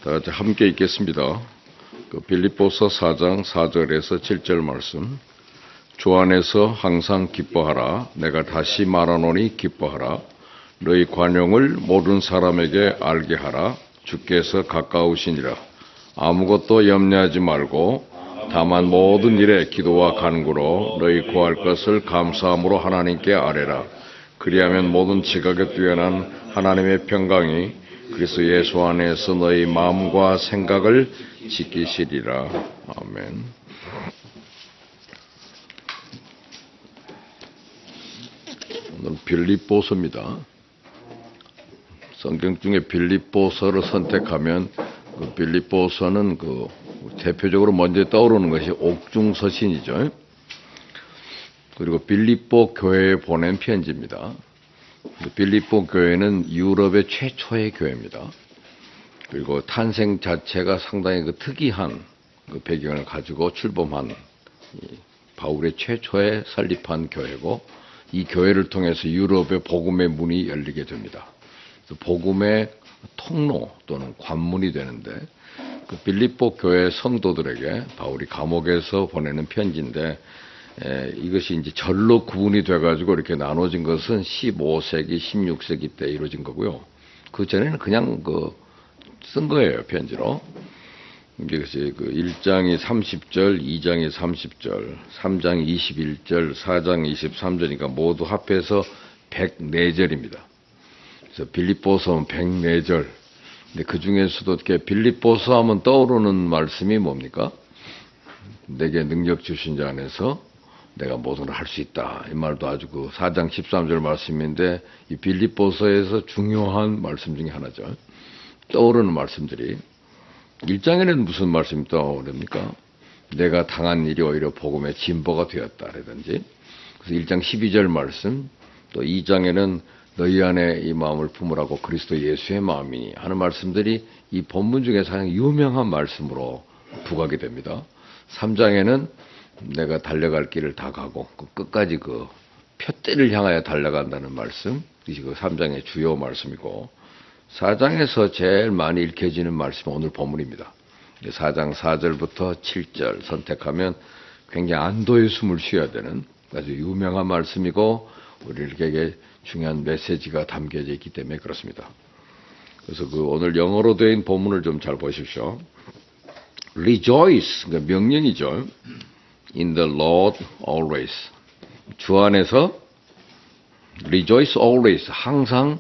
다 같이 함께 읽겠습니다. 빌립보서 4장 4절에서 7절 말씀. 주 안에서 항상 기뻐하라. 내가 다시 말하노니 기뻐하라. 너희 관용을 모든 사람에게 알게 하라. 주께서 가까우시니라. 아무것도 염려하지 말고 다만 모든 일에 기도와 간구로 너희 구할 것을 감사함으로 하나님께 아뢰라. 그리하면 모든 지각에 뛰어난 하나님의 평강이 그리스도 예수 안에서 너희 마음과 생각을 지키시리라. 아멘. 오늘 빌립보서입니다. 성경 중에 빌립보서를 선택하면 그 빌립보서는 대표적으로 먼저 떠오르는 것이 옥중서신이죠. 그리고 빌립보 교회에 보낸 편지입니다. 빌립보 교회는 유럽의 최초의 교회입니다. 그리고 탄생 자체가 상당히 특이한 배경을 가지고 출범한 바울의 최초의 설립한 교회고, 이 교회를 통해서 유럽의 복음의 문이 열리게 됩니다. 복음의 통로 또는 관문이 되는데, 빌립보 교회 성도들에게 바울이 감옥에서 보내는 편지인데, 이것이 이제 절로 구분이 돼가지고 이렇게 나눠진 것은 15세기, 16세기 때 이루어진 거고요. 그 전에는 그냥 쓴 거예요, 편지로. 이것이 1장이 30절, 2장이 30절, 3장이 21절, 4장이 23절이니까 모두 합해서 104절입니다. 그래서 빌립보서는 104절. 근데 그 중에서도 이렇게 빌립보서 하면 떠오르는 말씀이 뭡니까? 내게 능력 주신 자 안에서 내가 모든 걸 할 수 있다. 이 말도 아주 4장 13절 말씀인데, 이 빌립보서에서 중요한 말씀 중에 하나죠. 떠오르는 말씀들이. 1장에는 무슨 말씀이 떠오릅니까? 내가 당한 일이 오히려 복음의 진보가 되었다라든지. 그래서 1장 12절 말씀, 또 2장에는 너희 안에 이 마음을 품으라고 그리스도 예수의 마음이니 하는 말씀들이 이 본문 중에서 가장 유명한 말씀으로 부각이 됩니다. 3장에는 내가 달려갈 길을 다 가고 끝까지 표대를 향하여 달려간다는 말씀, 이것이 3장의 주요 말씀이고, 4장에서 제일 많이 읽혀지는 말씀이 오늘 본문입니다. 4장 4절부터 7절 선택하면 굉장히 안도의 숨을 쉬어야 되는 아주 유명한 말씀이고, 우리에게 중요한 메시지가 담겨져 있기 때문에 그렇습니다. 그래서 오늘 영어로 된 본문을 좀 잘 보십시오. Rejoice, 그러니까 명령이죠. In the Lord always. 주 안에서 rejoice always, 항상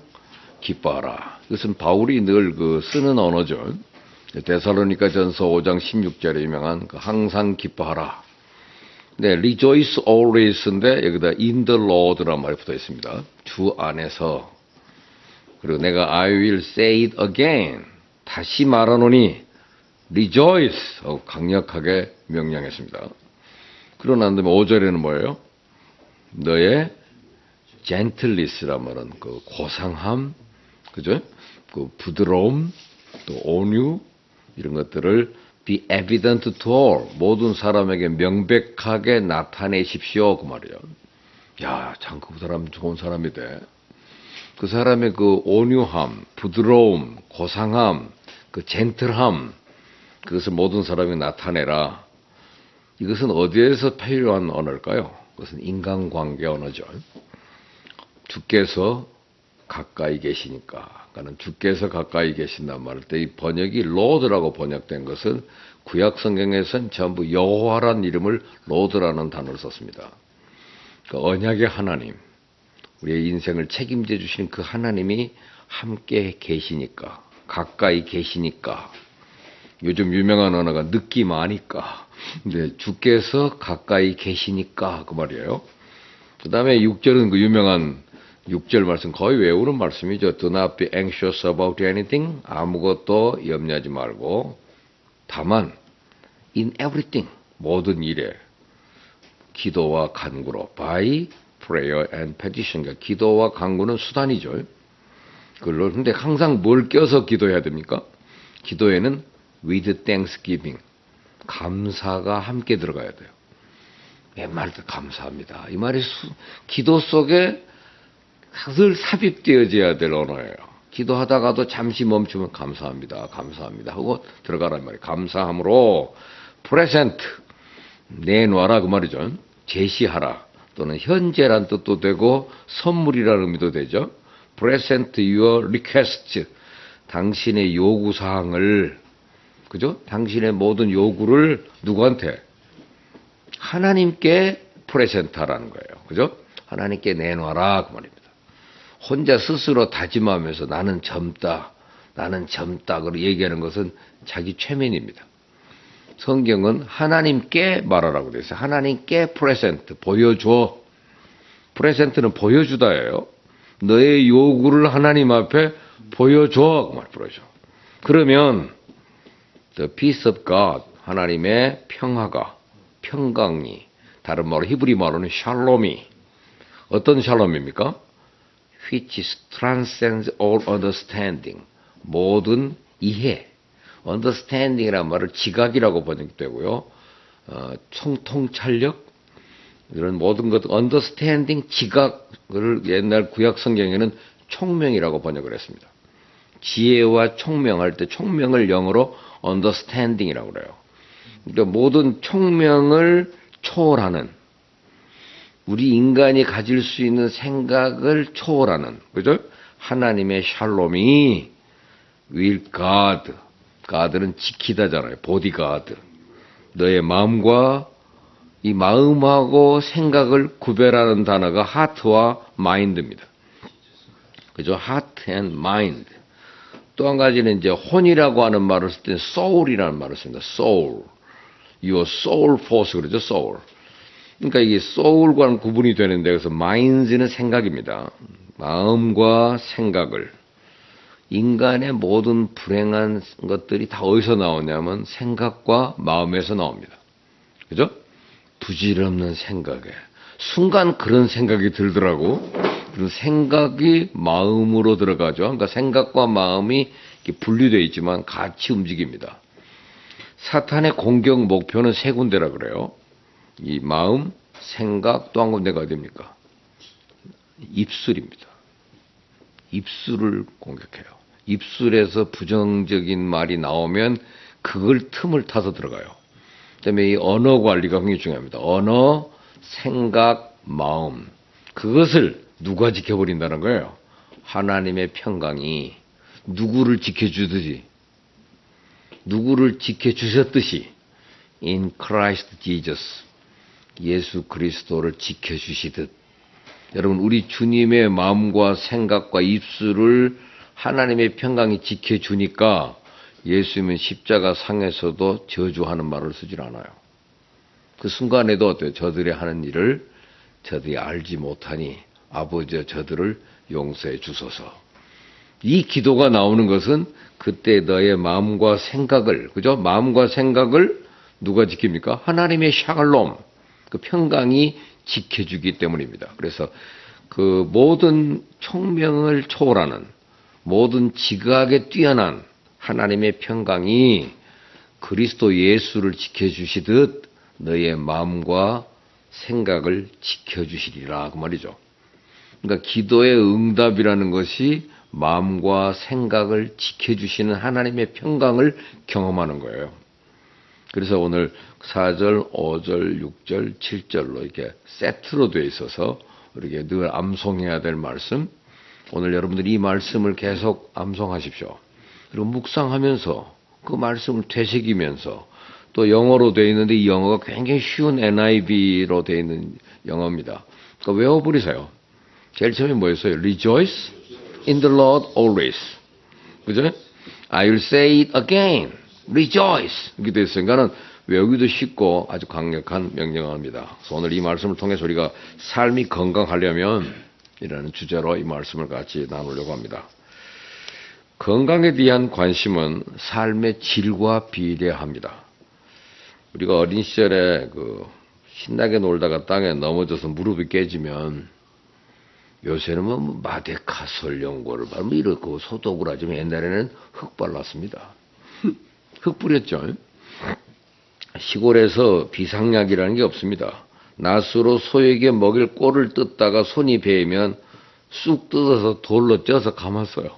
기뻐하라. 이것은 바울이 늘 쓰는 언어죠. 데살로니가전서 5장 16절에 유명한 항상 기뻐하라. 네, rejoice always인데 여기다 in the Lord란 말이 붙어 있습니다. 주 안에서. 그리고 내가 I will say it again. 다시 말하노니 rejoice 하고 강력하게 명령했습니다. 그러고 난 다음에 5절에는 뭐예요? 너의 gentleness란 말은 고상함, 그죠? 부드러움, 또 온유, 이런 것들을 be evident to all, 모든 사람에게 명백하게 나타내십시오. 그 말이에요. 야, 참 그 사람 좋은 사람이 돼. 그 사람의 온유함, 부드러움, 고상함, 젠틀함, 그것을 모든 사람이 나타내라. 이것은 어디에서 필요한 언어일까요? 그것은 인간관계 언어죠. 주께서 가까이 계시니까. 그러니까 주께서 가까이 계신단 말일 때 이 번역이 로드라고 번역된 것은 구약 성경에서는 전부 여호와란 이름을 로드라는 단어를 썼습니다. 그러니까 언약의 하나님, 우리의 인생을 책임져 주시는 그 하나님이 함께 계시니까, 가까이 계시니까. 요즘 유명한 언어가 느낌 아니까. 근데 주께서 가까이 계시니까 그 말이에요. 그 다음에 6절은 유명한 6절 말씀 거의 외우는 말씀이죠. Do not be anxious about anything. 아무것도 염려하지 말고 다만 in everything, 모든 일에 기도와 간구로 by prayer and petition. 그러니까 기도와 간구는 수단이죠. 그런데 항상 뭘 껴서 기도해야 됩니까? 기도에는 with thanksgiving, 감사가 함께 들어가야 돼요. 웬만할 때 감사합니다. 이 말이 기도 속에 늘 삽입되어져야 될 언어예요. 기도하다가도 잠시 멈추면 감사합니다. 감사합니다. 하고 들어가란 말이에요. 감사함으로 프레젠트 내놔라 그 말이죠. 제시하라 또는 현재란 뜻도 되고 선물이라는 의미도 되죠. present your request 당신의 요구 사항을 그죠? 당신의 모든 요구를 누구한테? 하나님께 프레젠트하라는 거예요. 그죠? 하나님께 내놔라 그 말입니다. 혼자 스스로 다짐하면서 나는 젊다 그걸 얘기하는 것은 자기 최면입니다. 성경은 하나님께 말하라고 되어 있어요. 하나님께 프레젠트 보여줘. 프레젠트는 보여주다예요. 너의 요구를 하나님 앞에 보여줘. 그 말 보여줘. 그러면 the peace of God 하나님의 평강이 다른 말로 히브리 말로는 샬롬이 어떤 샬롬입니까? which transcends all understanding 모든 이해 understanding이라는 말을 지각이라고 번역되고요. 통찰력 이런 모든 것 understanding 지각을 옛날 구약 성경에는 총명이라고 번역을 했습니다. 지혜와 총명할 때 총명을 영어로 understanding이라고 그래요. 그러니까 모든 총명을 초월하는 우리 인간이 가질 수 있는 생각을 초월하는 그죠? 하나님의 샬롬이 will guard 가드는 지키다잖아요. 보디가드. 너의 마음과 이 마음하고 생각을 구별하는 단어가 하트와 마인드입니다. 그죠? 하트 앤 마인드. 또 한 가지는 이제 혼이라고 하는 말을 쓸 때 soul이라는 말을 씁니다. soul. Your soul force 그러죠. soul. 그러니까 이게 soul과는 구분이 되는데 그래서 minds는 생각입니다. 마음과 생각을. 인간의 모든 불행한 것들이 다 어디서 나오냐면 생각과 마음에서 나옵니다. 그죠? 부질없는 생각에. 순간 그런 생각이 들더라고. 그런 생각이 마음으로 들어가죠. 그러니까 생각과 마음이 분리되어 있지만 같이 움직입니다. 사탄의 공격 목표는 세 군데라 그래요. 이 마음, 생각, 또 한 군데가 어디입니까? 입술입니다. 입술을 공격해요. 입술에서 부정적인 말이 나오면 그걸 틈을 타서 들어가요. 그다음에 이 언어 관리가 굉장히 중요합니다. 언어, 생각, 마음. 그것을 누가 지켜버린다는 거예요? 하나님의 평강이 누구를 지켜주듯이 누구를 지켜주셨듯이 in Christ Jesus 예수 그리스도를 지켜주시듯 여러분 우리 주님의 마음과 생각과 입술을 하나님의 평강이 지켜주니까 예수님은 십자가 상에서도 저주하는 말을 쓰질 않아요. 그 순간에도 어때요? 저들이 하는 일을 저들이 알지 못하니 아버지여 저들을 용서해 주소서. 이 기도가 나오는 것은 그때 너의 마음과 생각을 그죠? 마음과 생각을 누가 지킵니까? 하나님의 샬롬 그 평강이 지켜주기 때문입니다. 그래서 그 모든 총명을 초월하는 모든 지각에 뛰어난 하나님의 평강이 그리스도 예수를 지켜주시듯 너의 마음과 생각을 지켜주시리라 그 말이죠. 그러니까 기도의 응답이라는 것이 마음과 생각을 지켜주시는 하나님의 평강을 경험하는 거예요. 그래서 오늘 4절, 5절, 6절, 7절로 이렇게 세트로 되어 있어서 우리가 늘 암송해야 될 말씀 오늘 여러분들이 이 말씀을 계속 암송하십시오. 그리고 묵상하면서 그 말씀을 되새기면서 또 영어로 되어 있는데 이 영어가 굉장히 쉬운 NIV로 되어 있는 영어입니다. 그러니까 외워버리세요. 제일 처음에 뭐였어요? Rejoice in the Lord always. 그죠? I will say it again. Rejoice. 이렇게 되어 있으니까는 외우기도 쉽고 아주 강력한 명령어입니다. 그래서 오늘 이 말씀을 통해서 우리가 삶이 건강하려면 이라는 주제로 이 말씀을 같이 나누려고 합니다. 건강에 대한 관심은 삶의 질과 비례합니다. 우리가 어린 시절에 신나게 놀다가 땅에 넘어져서 무릎이 깨지면 요새는 뭐 마데카솔 연고를 바르면 이렇고 소독을 하지만 옛날에는 흙 발랐습니다. 흙 뿌렸죠. 시골에서 비상약이라는 게 없습니다. 낫으로 소에게 먹일 꼴을 뜯다가 손이 베이면 쑥 뜯어서 돌로 쪄서 감았어요.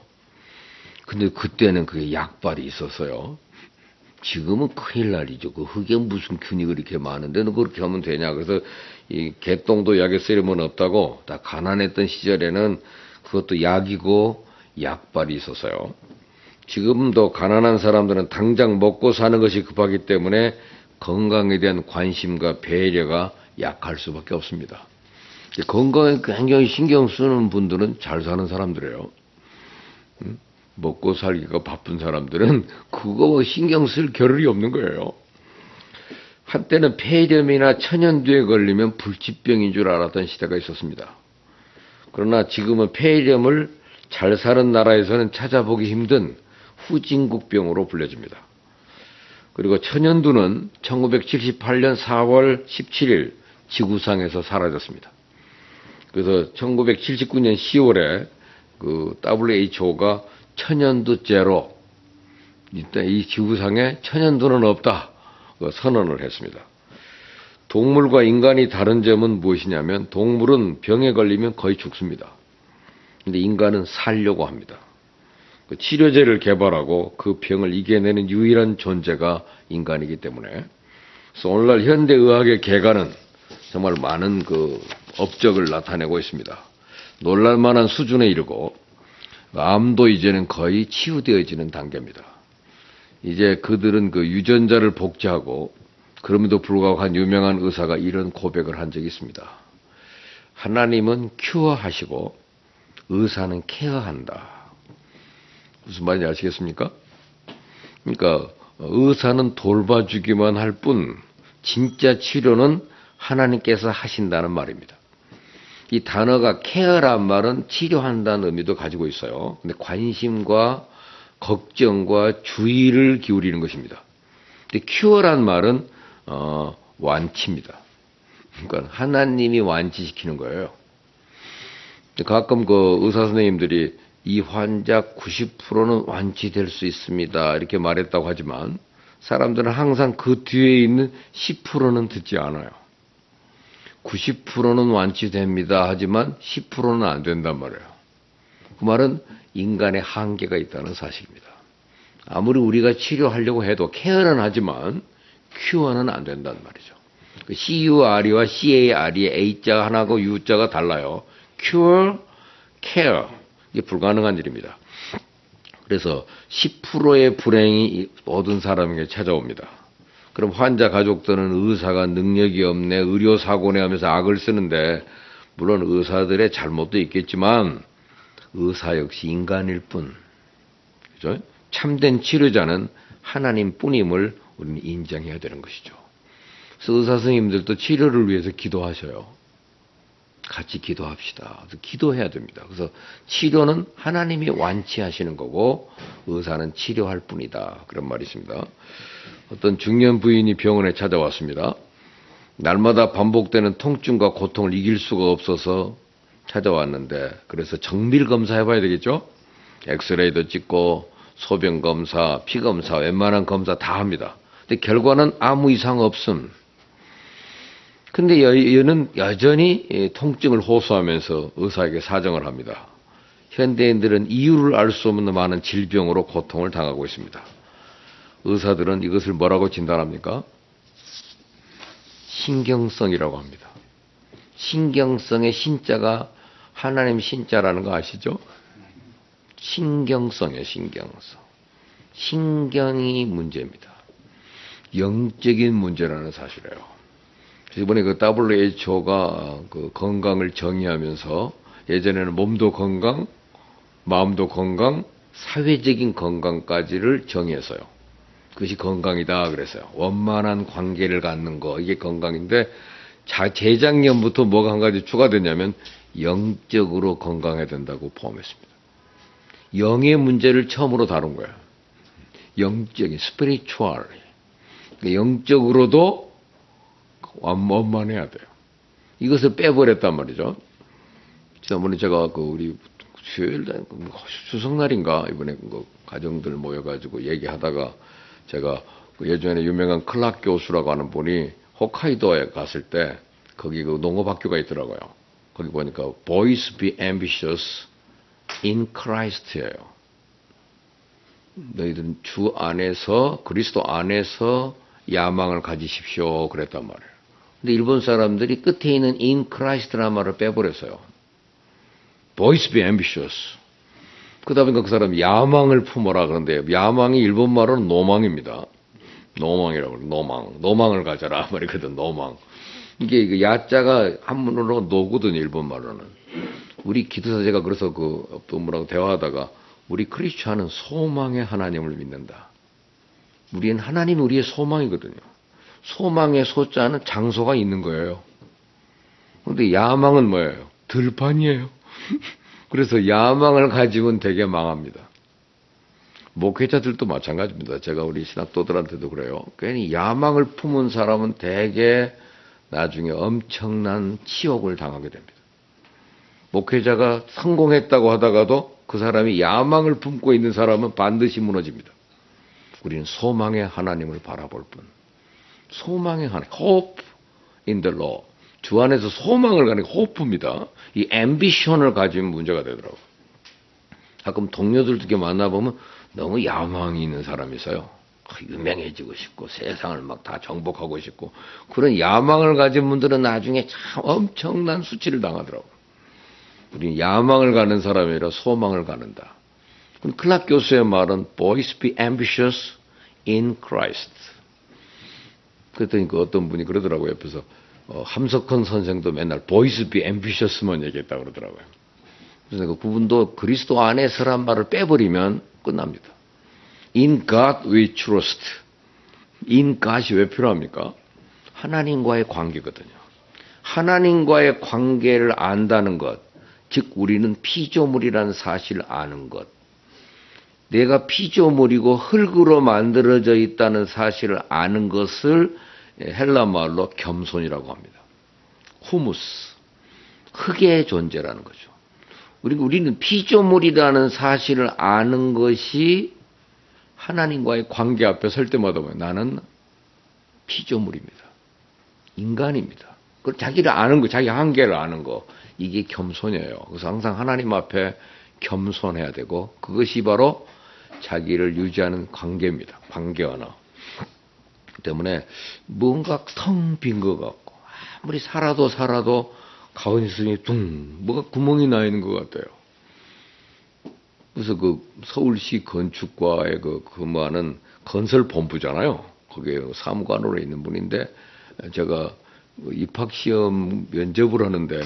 근데 그때는 그게 약발이 있었어요. 지금은 큰일 날이죠. 그 흙에 무슨 균이 그렇게 많은데 너 그렇게 하면 되냐. 그래서 이 개똥도 약에 쓰려면 없다고 다 가난했던 시절에는 그것도 약이고 약발이 있었어요. 지금도 가난한 사람들은 당장 먹고 사는 것이 급하기 때문에 건강에 대한 관심과 배려가 약할 수밖에 없습니다. 건강에 굉장히 신경 쓰는 분들은 잘 사는 사람들이에요. 먹고 살기가 바쁜 사람들은 그거 신경 쓸 겨를이 없는 거예요. 한때는 폐렴이나 천연두에 걸리면 불치병인 줄 알았던 시대가 있었습니다. 그러나 지금은 폐렴을 잘 사는 나라에서는 찾아보기 힘든 후진국병으로 불려집니다. 그리고 천연두는 1978년 4월 17일 지구상에서 사라졌습니다. 그래서 1979년 10월에 그 WHO가 천연두 제로, 이 지구상에 천연두는 없다 선언을 했습니다. 동물과 인간이 다른 점은 무엇이냐면 동물은 병에 걸리면 거의 죽습니다. 근데 인간은 살려고 합니다. 그 치료제를 개발하고 그 병을 이겨내는 유일한 존재가 인간이기 때문에 그래서 오늘날 현대의학의 개가는 정말 많은 그 업적을 나타내고 있습니다. 놀랄만한 수준에 이르고 암도 이제는 거의 치유되어지는 단계입니다. 이제 그들은 그 유전자를 복제하고 그럼에도 불구하고 한 유명한 의사가 이런 고백을 한 적이 있습니다. 하나님은 큐어하시고 의사는 케어한다. 무슨 말인지 아시겠습니까? 그러니까 의사는 돌봐주기만 할 뿐 진짜 치료는 하나님께서 하신다는 말입니다. 이 단어가 케어란 말은 치료한다는 의미도 가지고 있어요. 근데 관심과 걱정과 주의를 기울이는 것입니다. 근데 큐어란 말은 완치입니다. 그러니까 하나님이 완치시키는 거예요. 가끔 그 의사 선생님들이 이 환자 90%는 완치될 수 있습니다. 이렇게 말했다고 하지만 사람들은 항상 그 뒤에 있는 10%는 듣지 않아요. 90%는 완치됩니다. 하지만 10%는 안 된단 말이에요. 그 말은 인간의 한계가 있다는 사실입니다. 아무리 우리가 치료하려고 해도 케어는 하지만 큐어는 안 된단 말이죠. CURE와 CARE의 A자가 하나고 U자가 달라요. cure, care. 이게 불가능한 일입니다. 그래서 10%의 불행이 모든 사람에게 찾아옵니다. 그럼 환자 가족들은 의사가 능력이 없네, 의료사고네 하면서 악을 쓰는데 물론 의사들의 잘못도 있겠지만 의사 역시 인간일 뿐. 그죠? 참된 치료자는 하나님뿐임을 우리는 인정해야 되는 것이죠. 그래서 의사 선생님들도 치료를 위해서 기도하셔요. 같이 기도합시다. 기도해야 됩니다. 그래서 치료는 하나님이 완치하시는 거고 의사는 치료할 뿐이다. 그런 말이 있습니다. 어떤 중년 부인이 병원에 찾아왔습니다. 날마다 반복되는 통증과 고통을 이길 수가 없어서 찾아왔는데 그래서 정밀 검사 해봐야 되겠죠? 엑스레이도 찍고 소변 검사, 피 검사, 웬만한 검사 다 합니다. 근데 결과는 아무 이상 없음. 근데 얘는 여전히 통증을 호소하면서 의사에게 사정을 합니다. 현대인들은 이유를 알 수 없는 많은 질병으로 고통을 당하고 있습니다. 의사들은 이것을 뭐라고 진단합니까? 신경성이라고 합니다. 신경성의 신자가 하나님 신자라는 거 아시죠? 신경성이에요, 신경성. 신경이 문제입니다. 영적인 문제라는 사실이에요. 이번에 그 WHO가 그 건강을 정의하면서 예전에는 몸도 건강, 마음도 건강, 사회적인 건강까지를 정의했어요. 그것이 건강이다 그랬어요. 원만한 관계를 갖는 거 이게 건강인데 재작년부터 뭐가 한 가지 추가됐냐면 영적으로 건강해야 된다고 포함했습니다. 영의 문제를 처음으로 다룬 거예요. 영적인 스피리추얼 영적으로도 원만해야 돼요. 이것을 빼버렸단 말이죠. 지난번에 제가 그 우리 수요일 날 추석날인가 이번에 그 가정들 모여가지고 얘기하다가 제가 그 예전에 유명한 클락 교수라고 하는 분이 홋카이도에 갔을 때 거기 그 농업학교가 있더라고요. 거기 보니까 Boys be ambitious in Christ예요. 너희들은 주 안에서 그리스도 안에서 야망을 가지십시오 그랬단 말이에요. 근데 일본 사람들이 끝에 있는 in Christ라는 말을 빼버렸어요. Boys be ambitious. 그러다 보니까 그 사람이 야망을 품어라 그런데 야망이 일본 말로는 노망입니다. 노망이라고 그래요. 노망을 가져라 말이거든. 노망. 이게 그 야자가 한문으로 노거든 일본 말로는. 우리 기도사제가 그래서 그 어떤 분하고 대화하다가 우리 크리스찬은 소망의 하나님을 믿는다. 우리는 하나님이 우리의 소망이거든요. 소망의 소자는 장소가 있는 거예요. 그런데 야망은 뭐예요? 들판이에요. 그래서 야망을 가지면 되게 망합니다. 목회자들도 마찬가지입니다. 제가 우리 신학도들한테도 그래요. 괜히 야망을 품은 사람은 되게 나중에 엄청난 치욕을 당하게 됩니다. 목회자가 성공했다고 하다가도 그 사람이 야망을 품고 있는 사람은 반드시 무너집니다. 우리는 소망의 하나님을 바라볼 뿐. 소망의 하나님, hope in the Lord. 주 안에서 소망을 가는 게 hope입니다. 이 ambition을 가지면 문제가 되더라고요. 가끔 동료들도 이렇게 만나보면 너무 야망이 있는 사람이 있어요. 유명해지고 싶고 세상을 막 다 정복하고 싶고 그런 야망을 가진 분들은 나중에 참 엄청난 수치를 당하더라고요. 우리는 야망을 가는 사람이 아니라 소망을 가는다. 클락 교수의 말은 Boys be ambitious in Christ. 그랬더니 그 어떤 분이 그러더라고요. 옆에서 함석헌 선생도 맨날 Boys be ambitious만 얘기했다고 그러더라고요. 그래서 그 부분도 그리스도 안에서란 말을 빼버리면 끝납니다. In God we trust. In God이 왜 필요합니까? 하나님과의 관계거든요. 하나님과의 관계를 안다는 것, 즉 우리는 피조물이라는 사실을 아는 것. 내가 피조물이고 흙으로 만들어져 있다는 사실을 아는 것을 헬라 말로 겸손이라고 합니다. 후무스, 흙의 존재라는 거죠. 우리는 피조물이라는 사실을 아는 것이 하나님과의 관계 앞에 설 때마다 나는 피조물입니다. 인간입니다. 그 자기를 아는 거, 자기 한계를 아는 거, 이게 겸손이에요. 그래서 항상 하나님 앞에 겸손해야 되고 그것이 바로 자기를 유지하는 관계입니다. 관계 언어. 때문에 뭔가 텅 빈 것 같고 아무리 살아도 가운데서 뭐가 구멍이 나 있는 것 같아요. 그래서 그 서울시 건축과에 근무하는 건설본부잖아요. 거기에 사무관으로 있는 분인데 제가 입학시험 면접을 하는데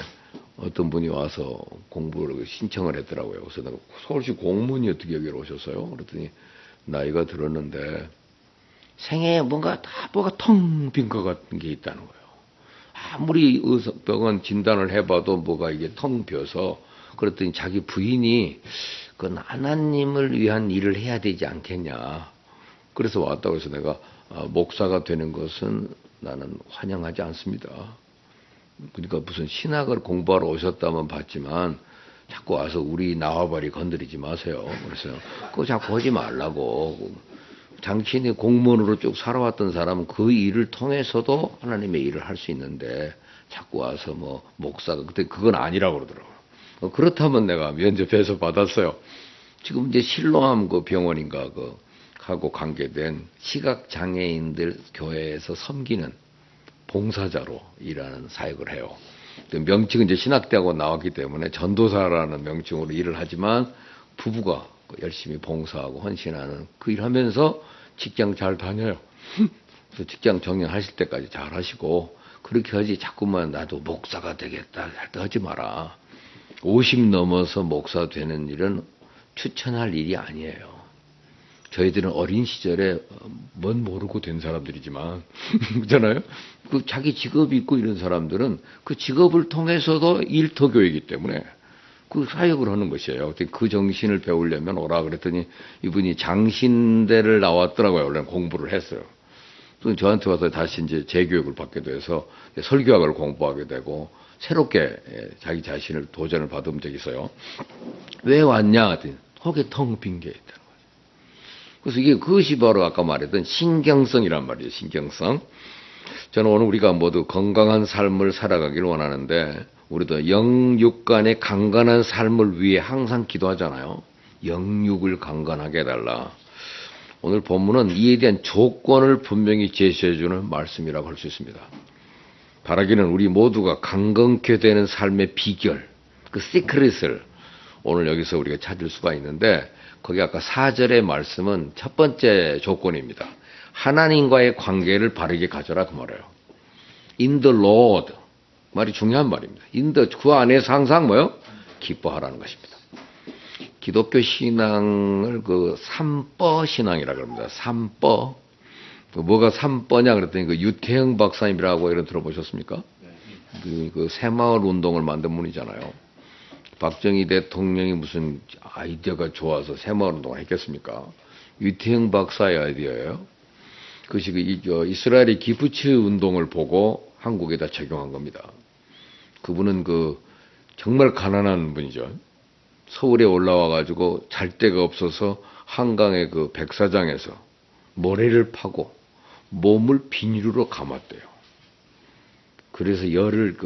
어떤 분이 와서 공부를 신청을 했더라고요. 그래서 내가 서울시 공무원이 어떻게 여기로 오셨어요? 그랬더니 나이가 들었는데 생애에 뭐가 텅 빈 것 같은 게 있다는 거예요. 아무리 병원 진단을 해봐도 뭐가 이게 텅 비어서 그랬더니 자기 부인이 그건 하나님을 위한 일을 해야 되지 않겠냐. 그래서 왔다고 해서 내가 목사가 되는 것은 나는 환영하지 않습니다. 그러니까 무슨 신학을 공부하러 오셨다면 봤지만 자꾸 와서 우리 나와바리 건드리지 마세요. 그래서 그거 자꾸 하지 말라고. 당신이 공무원으로 쭉 살아왔던 사람은 그 일을 통해서도 하나님의 일을 할 수 있는데 자꾸 와서 뭐 목사가 그때 그건 아니라고 그러더라고요. 그렇다면 내가 면접해서 받았어요. 지금 이제 실로암 그 병원인가 하고 관계된 시각장애인들 교회에서 섬기는 봉사자로 일하는 사역을 해요. 명칭은 이제 신학대하고 나왔기 때문에 전도사라는 명칭으로 일을 하지만 부부가 열심히 봉사하고 헌신하는 그 일하면서 직장 잘 다녀요. 그래서 직장 정년하실 때까지 잘 하시고 그렇게 하지 자꾸만 나도 목사가 되겠다 할 때 하지 마라. 50 넘어서 목사 되는 일은 추천할 일이 아니에요. 저희들은 어린 시절에 뭔 모르고 된 사람들이지만 그렇잖아요. 그 자기 직업이 있고 이런 사람들은 그 직업을 통해서도 일터교이기 때문에 그 사역을 하는 것이에요. 그 정신을 배우려면 오라 그랬더니 이분이 장신대를 나왔더라고요. 원래 공부를 했어요. 또 저한테 와서 다시 이제 재교육을 받게 돼서 설교학을 공부하게 되고 새롭게 자기 자신을 도전을 받은 적이 있어요. 왜 왔냐? 했더니 속에 텅 빈 게 있다는 거예요. 그래서 이게 그것이 바로 아까 말했던 신경성이란 말이에요. 신경성. 저는 오늘 우리가 모두 건강한 삶을 살아가길 원하는데 우리도 영육 간의 강건한 삶을 위해 항상 기도하잖아요. 영육을 강건하게 해달라. 오늘 본문은 이에 대한 조건을 분명히 제시해주는 말씀이라고 할 수 있습니다. 바라기는 우리 모두가 강건케 되는 삶의 비결, 그 시크릿을 오늘 여기서 우리가 찾을 수가 있는데, 거기 아까 4절의 말씀은 첫 번째 조건입니다. 하나님과의 관계를 바르게 가져라 그 말이에요. In the Lord. 말이 중요한 말입니다. 그 안에서 항상 뭐요? 기뻐하라는 것입니다. 기독교 신앙을 그 삼뻐 신앙이라고 합니다. 삼뻐. 뭐가 삼뻐냐 그랬더니 그 유태영 박사님이라고 이런 들어보셨습니까? 그 새마을 운동을 만든 분이잖아요. 박정희 대통령이 무슨 아이디어가 좋아서 새마을 운동을 했겠습니까? 유태영 박사의 아이디어예요. 그것이 이스라엘의 기프츠 운동을 보고 한국에다 적용한 겁니다. 그분은 정말 가난한 분이죠. 서울에 올라와 가지고 잘 데가 없어서 한강의 그 백사장에서 모래를 파고 몸을 비닐로 감았대요. 그래서 열을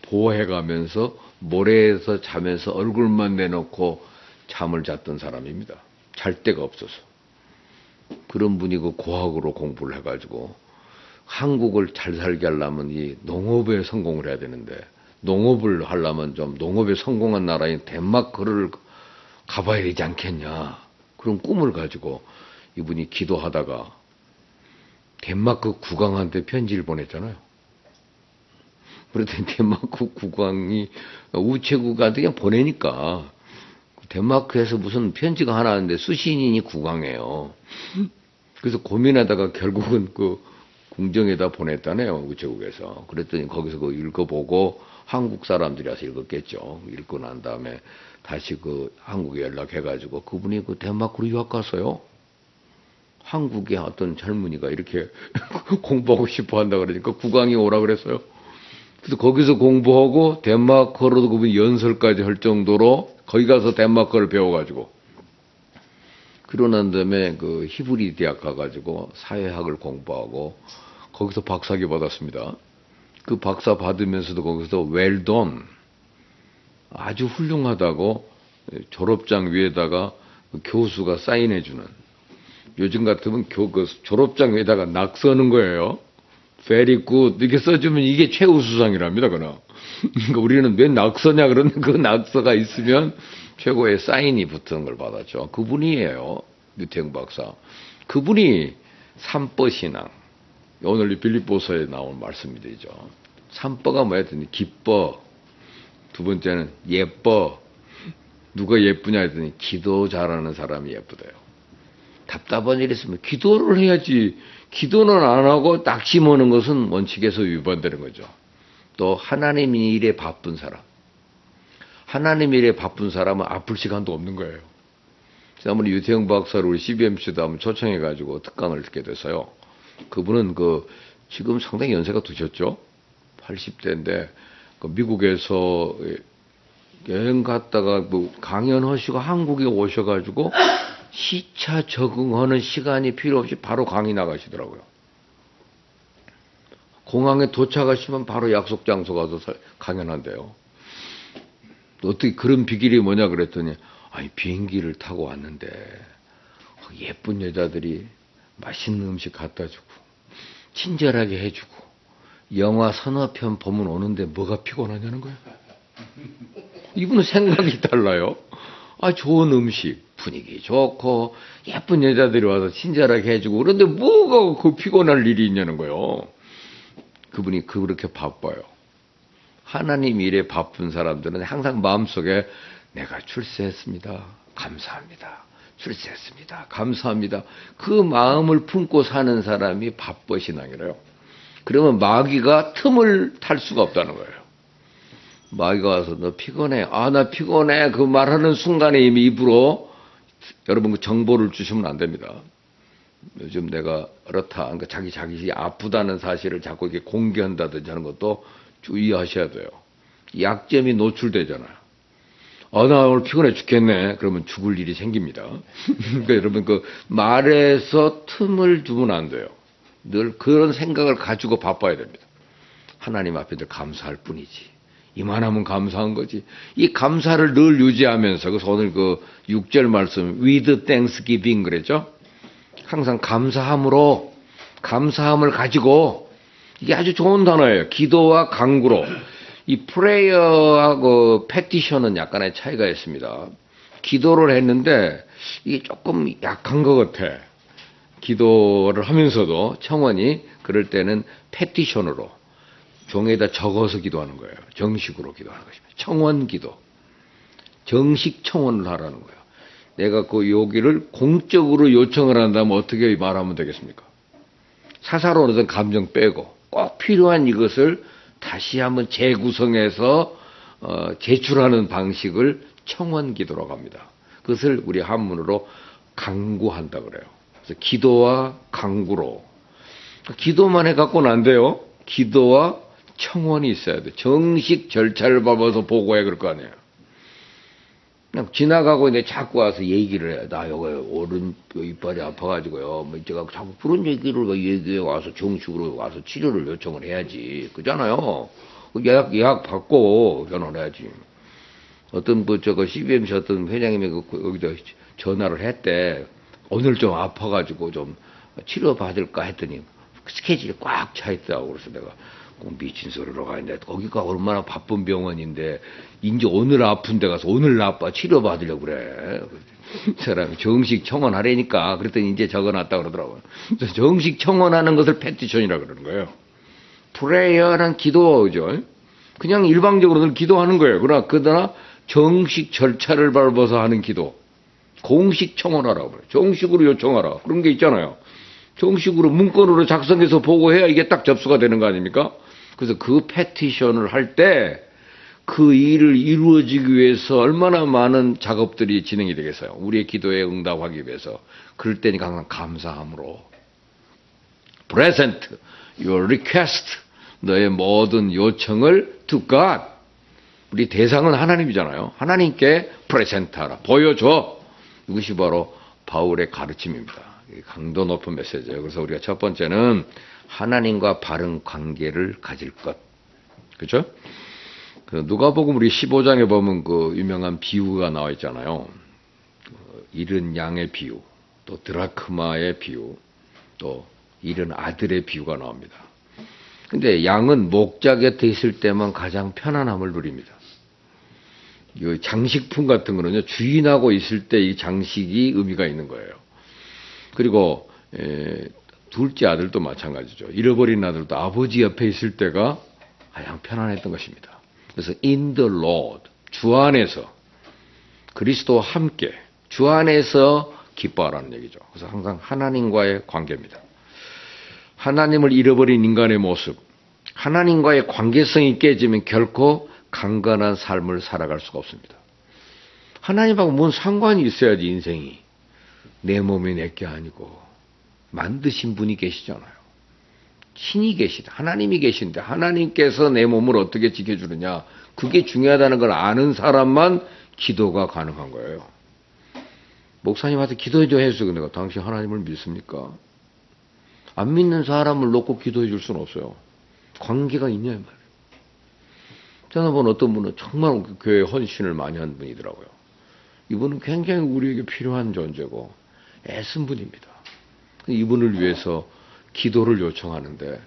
보호해 가면서 모래에서 자면서 얼굴만 내놓고 잠을 잤던 사람입니다. 잘 데가 없어서. 그런 분이 고학으로 공부를 해 가지고 한국을 잘 살게 하려면 이 농업에 성공을 해야 되는데, 농업을 하려면 좀 농업에 성공한 나라인 덴마크를 가봐야 되지 않겠냐, 그런 꿈을 가지고 이분이 기도하다가 덴마크 국왕한테 편지를 보냈잖아요. 그랬더니 덴마크 국왕이 우체국한테 그냥 보내니까, 덴마크에서 무슨 편지가 하나 왔는데 수신인이 국왕이에요. 그래서 고민하다가 결국은 궁정에다 보냈다네요, 우체국에서. 그랬더니 거기서 읽어보고 한국 사람들이라서 읽었겠죠. 읽고 난 다음에 다시 한국에 연락해가지고 그분이 덴마크로 유학 가서요, 한국의 어떤 젊은이가 이렇게 공부하고 싶어 한다 그러니까 국왕이 오라 그랬어요. 그래서 거기서 공부하고 덴마크로도 그분이 연설까지 할 정도로 거기 가서 덴마크를 배워가지고, 그러고 난 다음에 히브리 대학 가가지고 사회학을 공부하고 거기서 박사학위 받았습니다. 그 박사 받으면서도 거기서 well done, 아주 훌륭하다고 졸업장 위에다가 교수가 사인해주는, 요즘 같으면 졸업장 위에다가 낙서하는 거예요. very good 이렇게 써주면 이게 최우수상이랍니다. 그러나 우리는 왜 낙서냐 그러는데, 그 낙서가 있으면 최고의 사인이 붙은 걸 받았죠. 그분이에요, 유태영 박사. 그분이 삼뻐신앙, 오늘 이 빌립보서에 나온 말씀이 되죠. 삼뻐가 뭐야 했더니 기뻐, 두 번째는 예뻐. 누가 예쁘냐 했더니 기도 잘하는 사람이 예쁘대요. 답답한 일 있으면 기도를 해야지. 기도는 안 하고 낙심하는 것은 원칙에서 위반되는 거죠. 또 하나님 일에 바쁜 사람, 하나님 일에 바쁜 사람은 아플 시간도 없는 거예요. 아무리 유태영 박사를 우리 CBMC도 한번 초청해가지고 특강을 듣게 돼서요. 그분은 지금 상당히 연세가 드셨죠? 80대인데 미국에서 여행 갔다가 강연하시고 한국에 오셔가지고 시차 적응하는 시간이 필요 없이 바로 강의 나가시더라고요. 공항에 도착하시면 바로 약속 장소 가서 강연한대요. 어떻게 그런 비결이 뭐냐 그랬더니, 아니 비행기를 타고 왔는데 예쁜 여자들이 맛있는 음식 갖다 주고 친절하게 해주고 영화 서너 편 보면 오는데 뭐가 피곤하냐는 거예요. 이분은 생각이 달라요. 좋은 음식, 분위기 좋고 예쁜 여자들이 와서 친절하게 해주고 그런데 뭐가 피곤할 일이 있냐는 거예요. 그분이 그렇게 바빠요. 하나님 일에 바쁜 사람들은 항상 마음속에 내가 출세했습니다, 감사합니다, 출세했습니다, 감사합니다, 그 마음을 품고 사는 사람이 바빠 신앙이래요. 그러면 마귀가 틈을 탈 수가 없다는 거예요. 마귀가 와서 너 피곤해, 나 피곤해, 그 말하는 순간에 이미 입으로 여러분 정보를 주시면 안 됩니다. 요즘 내가 그렇다, 그러니까 자기 아프다는 사실을 자꾸 이렇게 공개한다든지 하는 것도 주의하셔야 돼요. 약점이 노출되잖아요. 나 오늘 피곤해 죽겠네. 그러면 죽을 일이 생깁니다. 그러니까 여러분 말에서 틈을 두면 안 돼요. 늘 그런 생각을 가지고 바빠야 됩니다. 하나님 앞에 늘 감사할 뿐이지. 이만하면 감사한 거지. 이 감사를 늘 유지하면서, 그래서 오늘 6절 말씀 with thanksgiving 그랬죠. 항상 감사함을 가지고, 이게 아주 좋은 단어예요. 기도와 간구로. 이 프레이어하고 패티션은 약간의 차이가 있습니다. 기도를 했는데 이게 조금 약한 것 같아. 기도를 하면서도 청원이 그럴 때는 패티션으로 종에다 적어서 기도하는 거예요. 정식으로 기도하는 것입니다. 청원 기도. 정식 청원을 하라는 거예요. 내가 그 여기를 공적으로 요청을 한다면 어떻게 말하면 되겠습니까? 사사로운 감정 빼고 꼭 필요한 이것을 다시 한번 재구성해서 제출하는 방식을 청원 기도라고 합니다. 그것을 우리 한문으로 간구한다 그래요. 그래서 기도와 간구로. 기도만 해갖고는 안 돼요. 기도와 청원이 있어야 돼. 정식 절차를 밟아서 보고해 그럴 거 아니에요. 그냥 지나가고 이제 자꾸 와서 얘기를 해. 나 여기 오른뼈 이빨이 아파가지고요. 뭐 제가 자꾸 그런 얘기를 얘기해 와서 정식으로 와서 치료를 요청을 해야지. 그잖아요. 예약 받고 전화를 해야지. 어떤 CBMC 어떤 회장님이 여기다 전화를 했대. 오늘 좀 아파가지고 좀 치료 받을까 했더니 스케줄이 꽉 차 있다고. 그래서 내가 꼭 미친 소리로 가는데 거기가 얼마나 바쁜 병원인데 이제 오늘 아픈 데 가서 오늘 나빠 치료 받으려고 그래. 사람이 정식 청원하라니까. 그랬더니 이제 적어놨다 그러더라고요. 정식 청원하는 것을 패티션이라 그러는 거예요. 프레이어는 기도죠. 그냥 일방적으로는 기도하는 거예요. 그러나 정식 절차를 밟아서 하는 기도. 공식 청원하라고 그래요. 정식으로 요청하라. 그런 게 있잖아요. 정식으로 문건으로 작성해서 보고해야 이게 딱 접수가 되는 거 아닙니까? 그래서 그 패티션을 할 때 그 일을 이루어지기 위해서 얼마나 많은 작업들이 진행이 되겠어요. 우리의 기도에 응답하기 위해서. 그럴 때니까 항상 감사함으로. Present your request. 너의 모든 요청을 to God. 우리 대상은 하나님이잖아요. 하나님께 프레젠트하라. 보여줘. 이것이 바로 바울의 가르침입니다. 강도 높은 메시지예요. 그래서 우리가 첫 번째는 하나님과 바른 관계를 가질 것. 그죠? 그 누가복음 우리 15장에 보면 그 유명한 비유가 나와 있잖아요. 잃은 양의 비유, 또 드라크마의 비유, 또 잃은 아들의 비유가 나옵니다. 근데 양은 목자 곁에 있을 때만 가장 편안함을 누립니다. 이 장식품 같은 거는요, 주인하고 있을 때 이 장식이 의미가 있는 거예요. 그리고 둘째 아들도 마찬가지죠. 잃어버린 아들도 아버지 옆에 있을 때가 가장 편안했던 것입니다. 그래서 in the Lord, 주 안에서, 그리스도와 함께 주 안에서 기뻐하라는 얘기죠. 그래서 항상 하나님과의 관계입니다. 하나님을 잃어버린 인간의 모습, 하나님과의 관계성이 깨지면 결코 강건한 삶을 살아갈 수가 없습니다. 하나님하고 뭔 상관이 있어야지 인생이. 내 몸이 내게 아니고 만드신 분이 계시잖아요. 신이 계시다. 하나님이 계신데 하나님께서 내 몸을 어떻게 지켜주느냐. 그게 중요하다는 걸 아는 사람만 기도가 가능한 거예요. 목사님한테 기도해 줘 해서 내가 당신 하나님을 믿습니까? 안 믿는 사람을 놓고 기도해 줄 수는 없어요. 관계가 있냐 이 말이에요. 저는 본 어떤 분은 정말 교회에 헌신을 많이 한 분이더라고요. 이분은 굉장히 우리에게 필요한 존재고 애쓴 분입니다. 이분을 위해서 기도를 요청하는데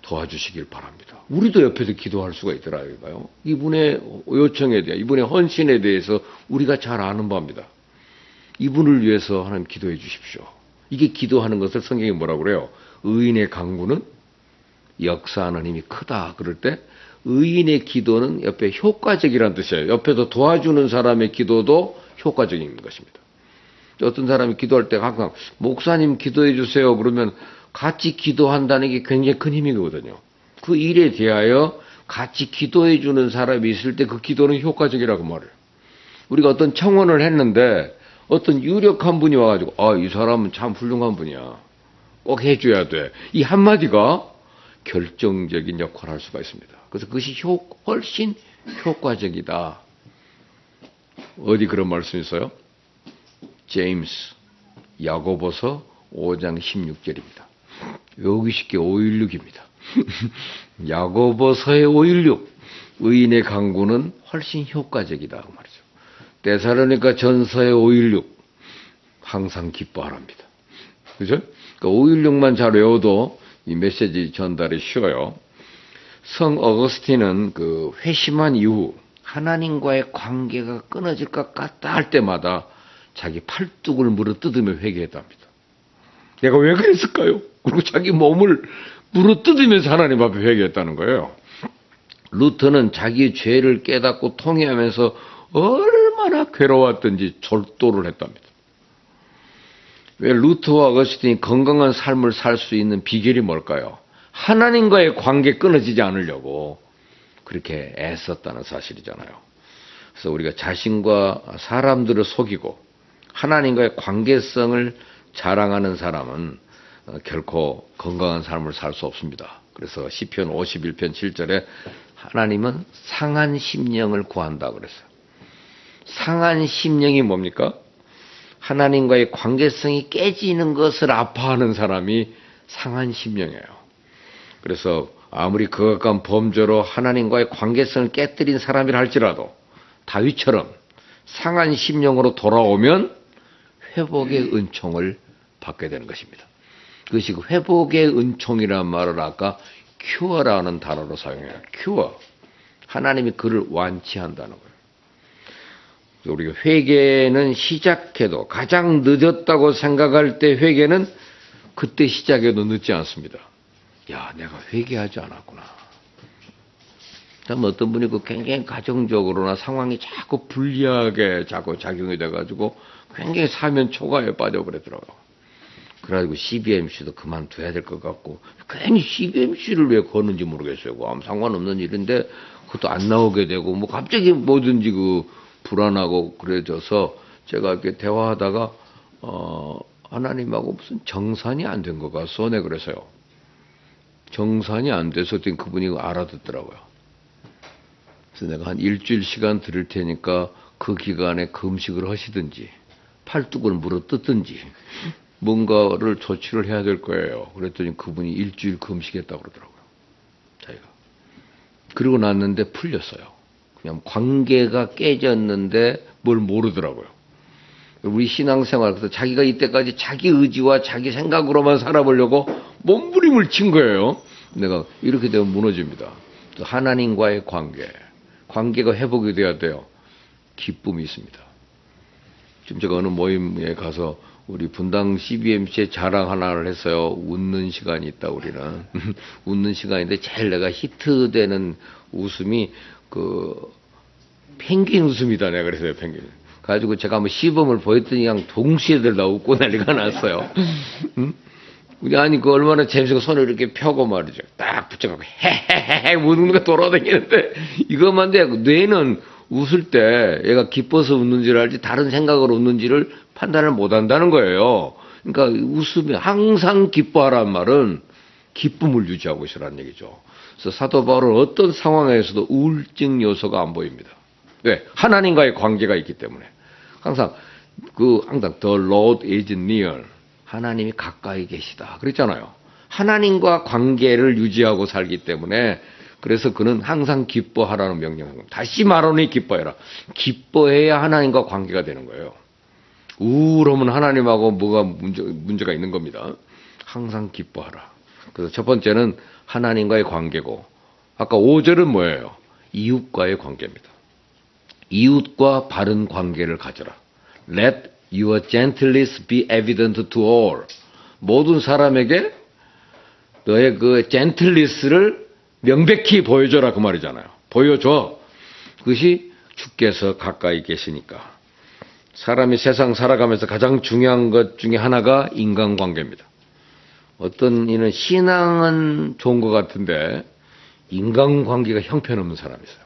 도와주시길 바랍니다. 우리도 옆에서 기도할 수가 있더라고요. 이분의 요청에 대해, 이분의 헌신에 대해서 우리가 잘 아는 바입니다. 이분을 위해서 하나님 기도해 주십시오. 이게 기도하는 것을 성경이 뭐라고 그래요? 의인의 간구는 역사하는 힘이 크다. 그럴 때 의인의 기도는 옆에 효과적이라는 뜻이에요. 옆에서 도와주는 사람의 기도도 효과적인 것입니다. 어떤 사람이 기도할 때 항상 목사님 기도해 주세요. 그러면 같이 기도한다는 게 굉장히 큰 힘이거든요. 그 일에 대하여 같이 기도해 주는 사람이 있을 때 그 기도는 효과적이라고 말해요. 우리가 어떤 청원을 했는데 어떤 유력한 분이 와가지고 이 사람은 참 훌륭한 분이야. 꼭 해줘야 돼. 이 한마디가 결정적인 역할을 할 수가 있습니다. 그래서 그것이 훨씬 효과적이다. 어디 그런 말씀이 있어요? 제임스, 야고보서 5장 16절입니다. 여기 쉽게 516입니다. 야고보서의 516, 의인의 간구는 훨씬 효과적이다 그 말이죠. 데살로니가 전서의 516, 항상 기뻐하랍니다. 그죠? 그러니까 516만 잘 외워도 이 메시지 전달이 쉬워요. 성 어거스틴은 그 회심한 이후 하나님과의 관계가 끊어질 것 같다 할 때마다 자기 팔뚝을 물어뜯으며 회개했답니다. 내가 왜 그랬을까요? 그리고 자기 몸을 물어뜯으면서 하나님 앞에 회개했다는 거예요. 루터는 자기 죄를 깨닫고 통회하면서 얼마나 괴로웠던지 절도를 했답니다. 왜 루터와 어거스틴이 건강한 삶을 살 수 있는 비결이 뭘까요? 하나님과의 관계 끊어지지 않으려고 그렇게 애썼다는 사실이잖아요. 그래서 우리가 자신과 사람들을 속이고 하나님과의 관계성을 자랑하는 사람은 결코 건강한 삶을 살 수 없습니다. 그래서 시편 51편 7절에 하나님은 상한 심령을 구한다 그랬어요. 상한 심령이 뭡니까? 하나님과의 관계성이 깨지는 것을 아파하는 사람이 상한 심령이에요. 그래서 아무리 극악한 범죄로 하나님과의 관계성을 깨뜨린 사람이라 할지라도 다윗처럼 상한 심령으로 돌아오면 회복의 은총을 받게 되는 것입니다. 그것이 그 회복의 은총이라는 말을 아까 큐어라는 단어로 사용해요. 큐어. 하나님이 그를 완치한다는 거예요. 우리가 회개는 시작해도 가장 늦었다고 생각할 때 회개는 그때 시작해도 늦지 않습니다. 야, 내가 회개하지 않았구나. 참 어떤 분이 그 굉장히 가정적으로나 상황이 자꾸 불리하게 자꾸 작용이 돼가지고 굉장히 사면 초과에 빠져버리더라고요. 그래가지고 CBMC도 그만둬야 될 것 같고 괜히 CBMC를 왜 거는지 모르겠어요. 아무 상관없는 일인데 그것도 안 나오게 되고 뭐 갑자기 뭐든지 그 불안하고 그래져서 제가 이렇게 대화하다가 하나님하고 무슨 정산이 안 된 것 같소네 그래서요. 정산이 안 돼서 그분이 알아듣더라고요. 그래서 내가 한 일주일 시간 드릴 테니까 그 기간에 금식을 하시든지 팔뚝을 물어뜯든지 뭔가를 조치를 해야 될 거예요. 그랬더니 그분이 일주일 금식했다고 그러더라고요. 자기가. 그리고 났는데 풀렸어요. 그냥 관계가 깨졌는데 뭘 모르더라고요. 우리 신앙생활, 그래서 자기가 이때까지 자기 의지와 자기 생각으로만 살아보려고 몸부림을 친 거예요. 내가 이렇게 되면 무너집니다. 하나님과의 관계가 회복이 돼야 돼요. 기쁨이 있습니다. 지금 제가 어느 모임에 가서 우리 분당 CBMC의 자랑 하나를 했어요. 웃는 시간이 있다, 우리는. 웃는 시간인데 제일 내가 히트되는 웃음이 펭귄 웃음이다, 내가 그랬어요, 펭귄. 가지고 제가 한번 시범을 보였더니 그냥 동시에들 다 웃고 난리가 났어요. 응? 아니, 그 얼마나 재밌고 손을 이렇게 펴고 말이죠. 딱 붙여갖고 헤헤헤헤 웃는 거 돌아다니는데 이것만 돼. 뇌는 웃을 때 얘가 기뻐서 웃는지를 알지 다른 생각으로 웃는지를 판단을 못 한다는 거예요. 그러니까 웃으면 항상 기뻐하라는 말은 기쁨을 유지하고 있으라는 얘기죠. 그래서 사도 바울은 어떤 상황에서도 우울증 요소가 안 보입니다. 왜? 하나님과의 관계가 있기 때문에. 항상 The Lord is near. 하나님이 가까이 계시다. 그랬잖아요. 하나님과 관계를 유지하고 살기 때문에 그래서 그는 항상 기뻐하라는 명령을 합니다. 다시 말하니 기뻐해라. 기뻐해야 하나님과 관계가 되는 거예요. 우울하면 하나님하고 뭐가 문제가 있는 겁니다. 항상 기뻐하라. 그래서 첫 번째는 하나님과의 관계고 아까 5절은 뭐예요? 이웃과의 관계입니다. 이웃과 바른 관계를 가져라. Let your gentleness be evident to all. 모든 사람에게 너의 그 젠틀리스를 명백히 보여줘라 그 말이잖아요. 보여줘. 그것이 주께서 가까이 계시니까. 사람이 세상 살아가면서 가장 중요한 것 중에 하나가 인간관계입니다. 어떤 이는 신앙은 좋은 것 같은데 인간관계가 형편없는 사람이 있어요.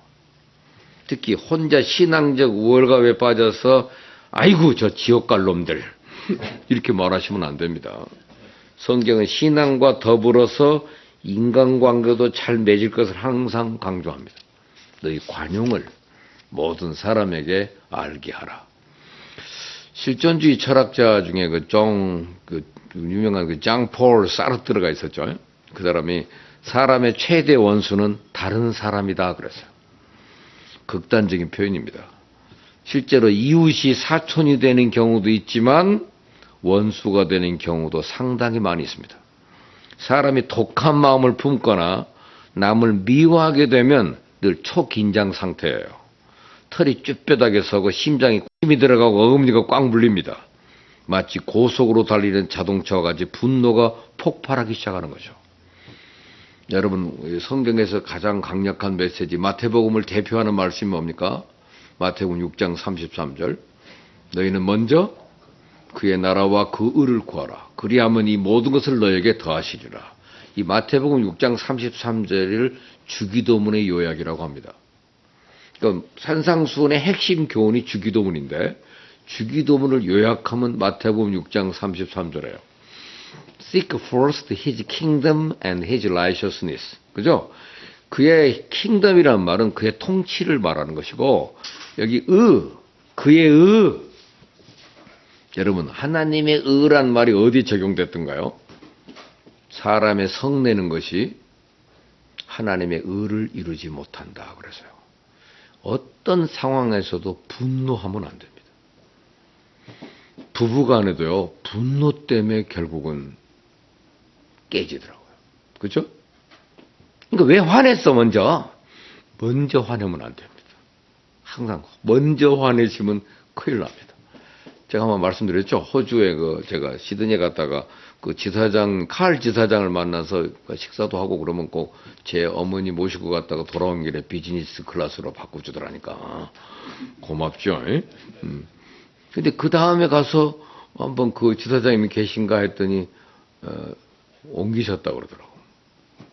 특히 혼자 신앙적 우월감에 빠져서 아이고 저 지옥 갈 놈들 이렇게 말하시면 안 됩니다. 성경은 신앙과 더불어서 인간관계도 잘 맺을 것을 항상 강조합니다. 너희 관용을 모든 사람에게 알게 하라. 실존주의 철학자 중에 유명한 장폴 사르트르가 있었죠. 그 사람이 사람의 최대 원수는 다른 사람이다 그랬어요. 극단적인 표현입니다. 실제로 이웃이 사촌이 되는 경우도 있지만 원수가 되는 경우도 상당히 많이 있습니다. 사람이 독한 마음을 품거나 남을 미워하게 되면 늘 초긴장 상태예요. 털이 쭈뼛하게 서고 심장이 힘이 들어가고 어금니가 꽉 물립니다. 마치 고속으로 달리는 자동차와 같이 분노가 폭발하기 시작하는 거죠. 여러분, 성경에서 가장 강력한 메시지, 마태복음을 대표하는 말씀이 뭡니까? 마태복음 6장 33절. 너희는 먼저 그의 나라와 그 의를 구하라. 그리하면 이 모든 것을 너에게 더하시리라. 이 마태복음 6장 33절을 주기도문의 요약이라고 합니다. 그러니까 산상수훈의 핵심 교훈이 주기도문인데, 주기도문을 요약하면 마태복음 6장 33절이에요. Seek first his kingdom and his righteousness. 그죠? 그의 킹덤이란 말은 그의 통치를 말하는 것이고, 여기 그의 여러분, 하나님의 의란 말이 어디 적용됐던가요? 사람의 성내는 것이 하나님의 의를 이루지 못한다 그래서요. 어떤 상황에서도 분노하면 안 됩니다. 부부간에도요, 분노 때문에 결국은 깨지더라고요. 그렇죠? 그러니까 왜 화냈어 먼저 화내면 안 됩니다. 항상 먼저 화내시면 큰일 납니다. 제가 한번 말씀드렸죠. 호주에 제가 시드니에 갔다가 칼 지사장을 만나서 식사도 하고 그러면 꼭 제 어머니 모시고 갔다가 돌아온 길에 비즈니스 클래스로 바꿔주더라니까. 고맙죠. 근데 그 다음에 가서 한번 그 지사장님이 계신가 했더니 옮기셨다고 그러더라고.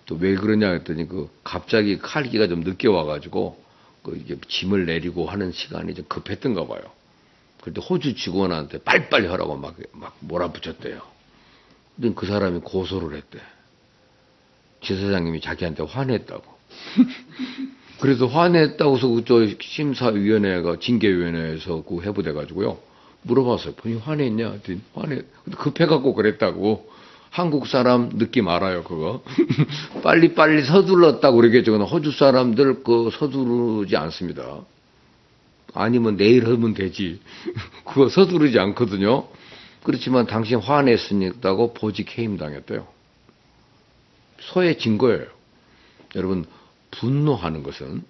또 왜 그러냐 했더니 갑자기 칼기가 좀 늦게 와가지고 이게 짐을 내리고 하는 시간이 좀 급했던가 봐요. 그런데 호주 직원한테 빨리빨리 하라고 막 몰아붙였대요. 근데 그 사람이 고소를 했대. 지사장님이 자기한테 화냈다고. 그래서 화냈다고서 저 심사위원회가 징계위원회에서 회부돼가지고요. 물어봤어요. 본인 화냈냐? 화내. 급해갖고 그랬다고. 한국 사람 느낌 알아요, 그거. 빨리빨리 서둘렀다고 그러겠죠. 호주 사람들 서두르지 않습니다. 아니면 내일 하면 되지. 그거 서두르지 않거든요. 그렇지만 당신 화냈으니까 보직 해임 당했대요. 소해진 거예요. 여러분, 분노하는 것은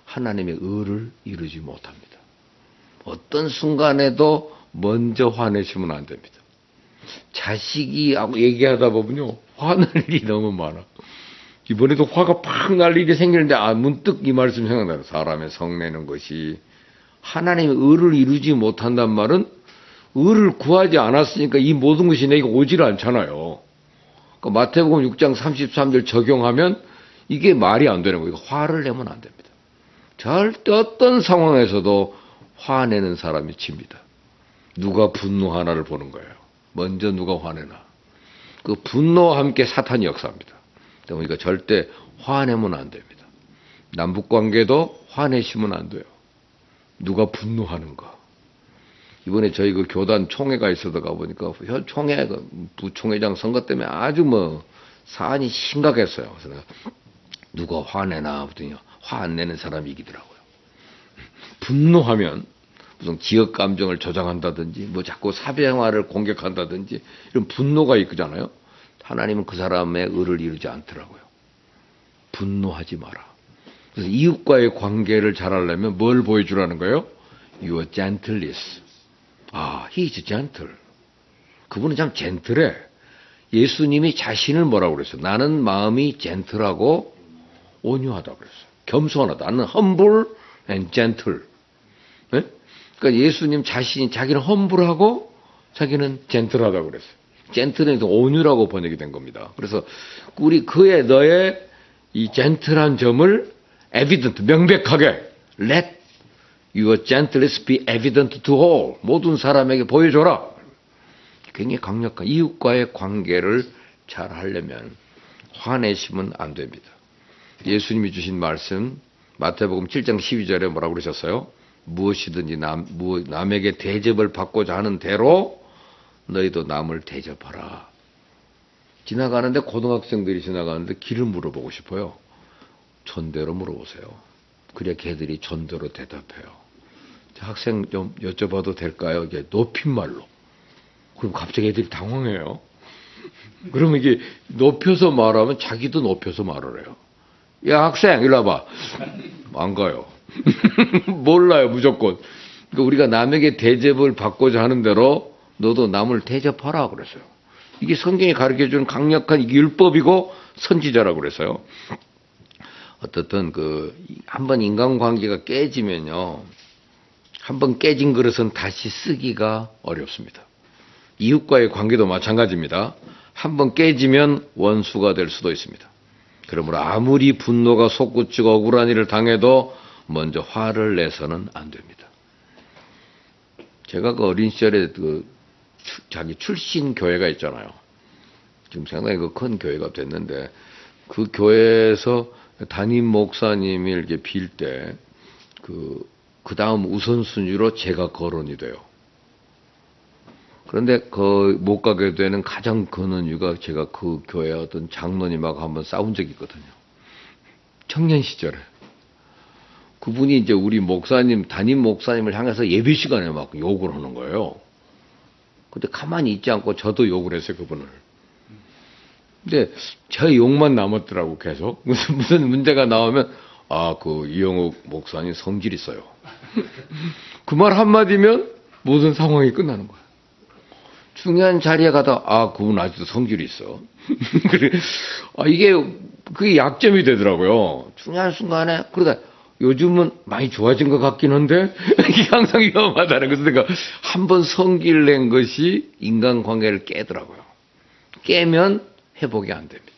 하나님의 의를 이루지 못합니다. 어떤 순간에도 먼저 화내시면 안 됩니다. 자식이 얘기하다 보면요, 화날 일이 너무 많아. 이번에도 화가 팍 날 일이 생기는데 문득 이 말씀 생각나요. 사람의 성내는 것이 하나님의 의를 이루지 못한단 말은 의를 구하지 않았으니까 이 모든 것이 내게 오질 않잖아요. 그러니까 마태복음 6장 33절 적용하면 이게 말이 안 되는 거예요. 화를 내면 안 됩니다. 절대 어떤 상황에서도 화내는 사람이 집니다. 누가 분노하나를 보는 거예요. 먼저 누가 화내나. 그 분노와 함께 사탄이 역사합니다. 그러니까 절대 화내면 안 됩니다. 남북관계도 화내시면 안 돼요. 누가 분노하는가. 이번에 저희 교단 총회가 있어서 가보니까 총회, 부총회장 선거 때문에 아주 사안이 심각했어요. 그래서 내가 누가 화내나 보더니 화 안 내는 사람이 이기더라고요. 분노하면 무슨 지역 감정을 조장한다든지 자꾸 사회생활을 공격한다든지 이런 분노가 있잖아요. 하나님은 그 사람의 의를 이루지 않더라고요. 분노하지 마라. 그래서 이웃과의 관계를 잘하려면 뭘 보여주라는 거예요? Your gentleness. He is gentle. 그분은 참 젠틀해. 예수님이 자신을 뭐라고 그랬어요? 나는 마음이 젠틀하고 온유하다고 그랬어요. 겸손하다. 나는 humble and gentle. 네? 그러니까 예수님 자신이 자기는 험불하고 자기는 젠틀하다고 그랬어요. 젠틀은 온유라고 번역이 된 겁니다. 그래서 너의 이 젠틀한 점을 evident, 명백하게 let your gentleness be evident to all. 모든 사람에게 보여줘라. 굉장히 강력한 이웃과의 관계를 잘 하려면 화내시면 안 됩니다. 예수님이 주신 말씀 마태복음 7장 12절에 뭐라고 그러셨어요? 무엇이든지 남에게 대접을 받고자 하는 대로 너희도 남을 대접하라. 지나가는데 고등학생들이 지나가는데 길을 물어보고 싶어요. 존대로 물어보세요. 그래야 걔들이 존대로 대답해요. 학생 좀 여쭤봐도 될까요? 이게 높임말로. 그럼 갑자기 애들이 당황해요. 그러면 이게 높여서 말하면 자기도 높여서 말을 해요. 야, 학생, 일로 와봐. 안 가요. 몰라요, 무조건. 그러니까 우리가 남에게 대접을 받고자 하는 대로 너도 남을 대접하라 그랬어요. 이게 성경이 가르쳐주는 강력한 이게 율법이고 선지자라고 그랬어요. 어떻든 한번 인간관계가 깨지면요, 한번 깨진 그릇은 다시 쓰기가 어렵습니다. 이웃과의 관계도 마찬가지입니다. 한번 깨지면 원수가 될 수도 있습니다. 그러므로 아무리 분노가 솟구치고 억울한 일을 당해도 먼저 화를 내서는 안 됩니다. 제가 어린 시절에 자기 출신 교회가 있잖아요. 지금 상당히 큰 교회가 됐는데 그 교회에서 담임 목사님이 이렇게 빌 때 그 다음 우선순위로 제가 거론이 돼요. 그런데 못 가게 되는 가장 큰 이유가 제가 그 교회 어떤 장로님하고 한번 싸운 적이 있거든요. 청년 시절에. 그분이 이제 우리 목사님, 담임 목사님을 향해서 예배 시간에 막 욕을 하는 거예요. 근데 가만히 있지 않고 저도 욕을 했어요, 그분을. 근데 제 욕만 남았더라고, 계속. 무슨 문제가 나오면, 이영욱 목사님 성질 있어요. 그 말 한마디면 모든 상황이 끝나는 거야. 중요한 자리에 가다, 그분 아직도 성질이 있어. 그래, 그게 약점이 되더라고요. 중요한 순간에, 그러다 요즘은 많이 좋아진 것 같긴 한데, 이게 항상 위험하다는 거죠. 그러니까 한번 성질 낸 것이 인간관계를 깨더라고요. 깨면 회복이 안 됩니다.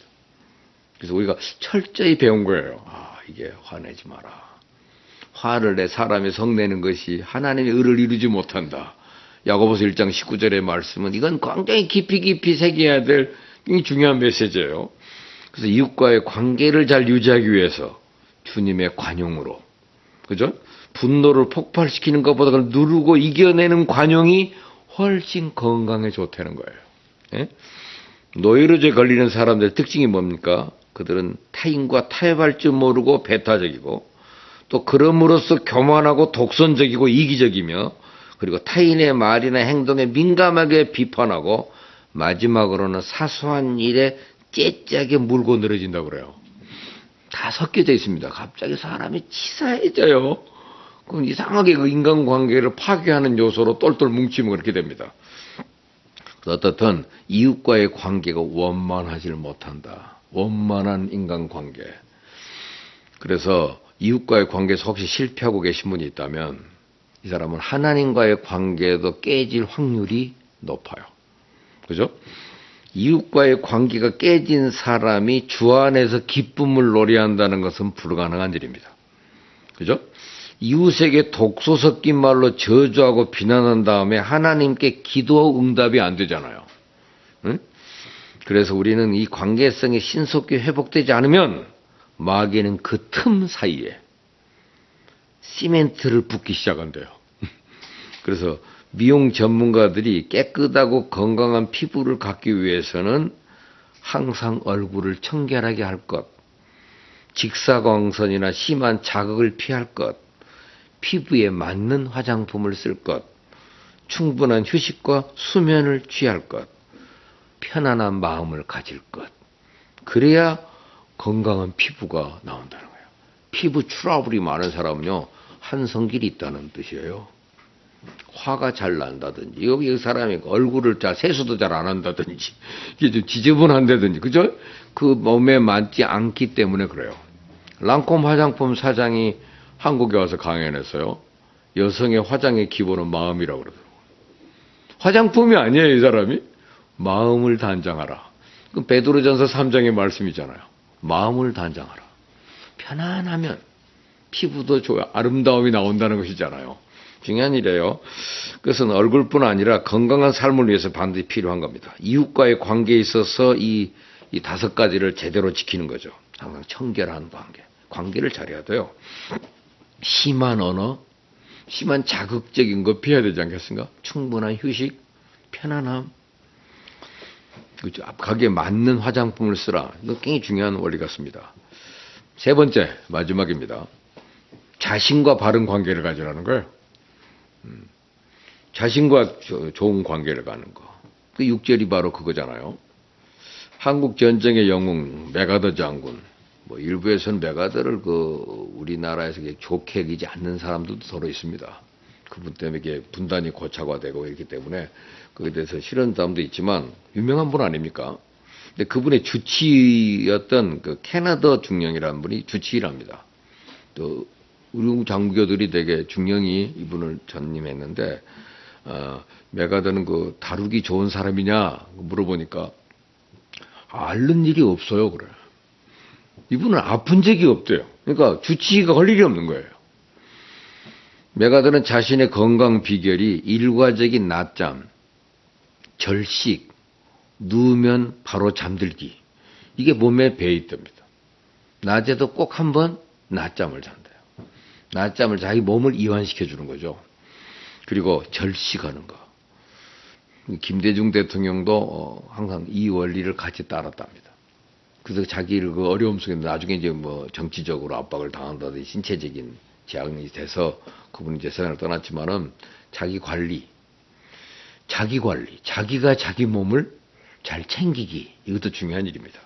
그래서 우리가 철저히 배운 거예요. 이게 화내지 마라. 화를 내 사람이 성내는 것이 하나님의 의를 이루지 못한다. 야고보서 1장 19절의 말씀은 이건 굉장히 깊이 새겨야 될 굉장히 중요한 메시지예요. 그래서 이웃과의 관계를 잘 유지하기 위해서 주님의 관용으로, 그죠? 분노를 폭발시키는 것보다 그걸 누르고 이겨내는 관용이 훨씬 건강에 좋다는 거예요. 예? 노이로제 걸리는 사람들의 특징이 뭡니까? 그들은 타인과 타협할 줄 모르고 배타적이고 또 그럼으로써 교만하고 독선적이고 이기적이며 그리고 타인의 말이나 행동에 민감하게 비판하고 마지막으로는 사소한 일에 째째하게 물고 늘어진다고 그래요. 다 섞여져 있습니다. 갑자기 사람이 치사해져요. 그럼 이상하게 인간관계를 파괴하는 요소로 똘똘 뭉치면 그렇게 됩니다. 어떻든 이웃과의 관계가 원만하지를 못한다. 원만한 인간관계. 그래서 이웃과의 관계에서 혹시 실패하고 계신 분이 있다면 이 사람은 하나님과의 관계도 깨질 확률이 높아요. 그죠? 이웃과의 관계가 깨진 사람이 주 안에서 기쁨을 노래한다는 것은 불가능한 일입니다. 그죠? 이웃에게 독소 섞인 말로 저주하고 비난한 다음에 하나님께 기도 응답이 안 되잖아요. 응? 그래서 우리는 이 관계성이 신속히 회복되지 않으면 마귀는 그 틈 사이에 시멘트를 붓기 시작한대요. 그래서 미용 전문가들이 깨끗하고 건강한 피부를 갖기 위해서는 항상 얼굴을 청결하게 할 것, 직사광선이나 심한 자극을 피할 것, 피부에 맞는 화장품을 쓸 것, 충분한 휴식과 수면을 취할 것, 편안한 마음을 가질 것. 그래야 건강한 피부가 나온다는 거예요. 피부 트러블이 많은 사람은요, 한성질이 있다는 뜻이에요. 화가 잘 난다든지, 여기 사람이 얼굴을 세수도 잘 안 한다든지, 이게 좀 지저분한다든지, 그죠? 그 몸에 맞지 않기 때문에 그래요. 랑콤 화장품 사장이 한국에 와서 강연했어요. 여성의 화장의 기본은 마음이라고 그러더라고요. 화장품이 아니에요, 이 사람이. 마음을 단장하라. 그 베드로전서 3장의 말씀이잖아요. 마음을 단장하라. 편안하면 피부도 좋아, 아름다움이 나온다는 것이잖아요. 중요한 일이에요. 그것은 얼굴뿐 아니라 건강한 삶을 위해서 반드시 필요한 겁니다. 이웃과의 관계에 있어서 이 5가지를 제대로 지키는 거죠. 항상 청결한 관계. 관계를 잘해야 돼요. 심한 언어, 심한 자극적인 거 피해야 되지 않겠습니까? 충분한 휴식, 편안함. 그렇죠. 거기에 맞는 화장품을 쓰라. 이거 굉장히 중요한 원리 같습니다. 세 번째, 마지막입니다. 자신과 바른 관계를 가지라는 거예요. 자신과 좋은 관계를 가는 거. 그 6절이 바로 그거잖아요. 한국 전쟁의 영웅 메가더 장군, 뭐 일부에서는 메가더를 그 우리나라에서 좋게 여기지 않는 사람들도 서로 있습니다. 그분 때문에 이게 분단이 고착화되고 이렇기 때문에 거기에 대해서 싫은 사람도 있지만 유명한 분 아닙니까? 근데 그분의 주치였던 그 캐나다 중령이라는 분이 주치의랍니다. 또 우리 장교들이 되게 중령이 이분을 전임했는데 메가더는 그 다루기 좋은 사람이냐 물어보니까 앓는 일이 없어요 그래. 이분은 아픈 적이 없대요. 그러니까 주치의가 할 일이 없는 거예요. 메가더는 자신의 건강 비결이 일과적인 낮잠, 절식, 누우면 바로 잠들기. 이게 몸에 배어 있답니다. 낮에도 꼭 한번 낮잠을 잔대요. 낮잠을 자기 몸을 이완시켜 주는 거죠. 그리고 절식하는 거. 김대중 대통령도 항상 이 원리를 같이 따랐답니다. 그래서 자기를 그 어려움 속에 나중에 이제 뭐 정치적으로 압박을 당한다든지 신체적인 제약이 돼서 그분이 이제 세상을 떠났지만은 자기가 자기 몸을 잘 챙기기, 이것도 중요한 일입니다.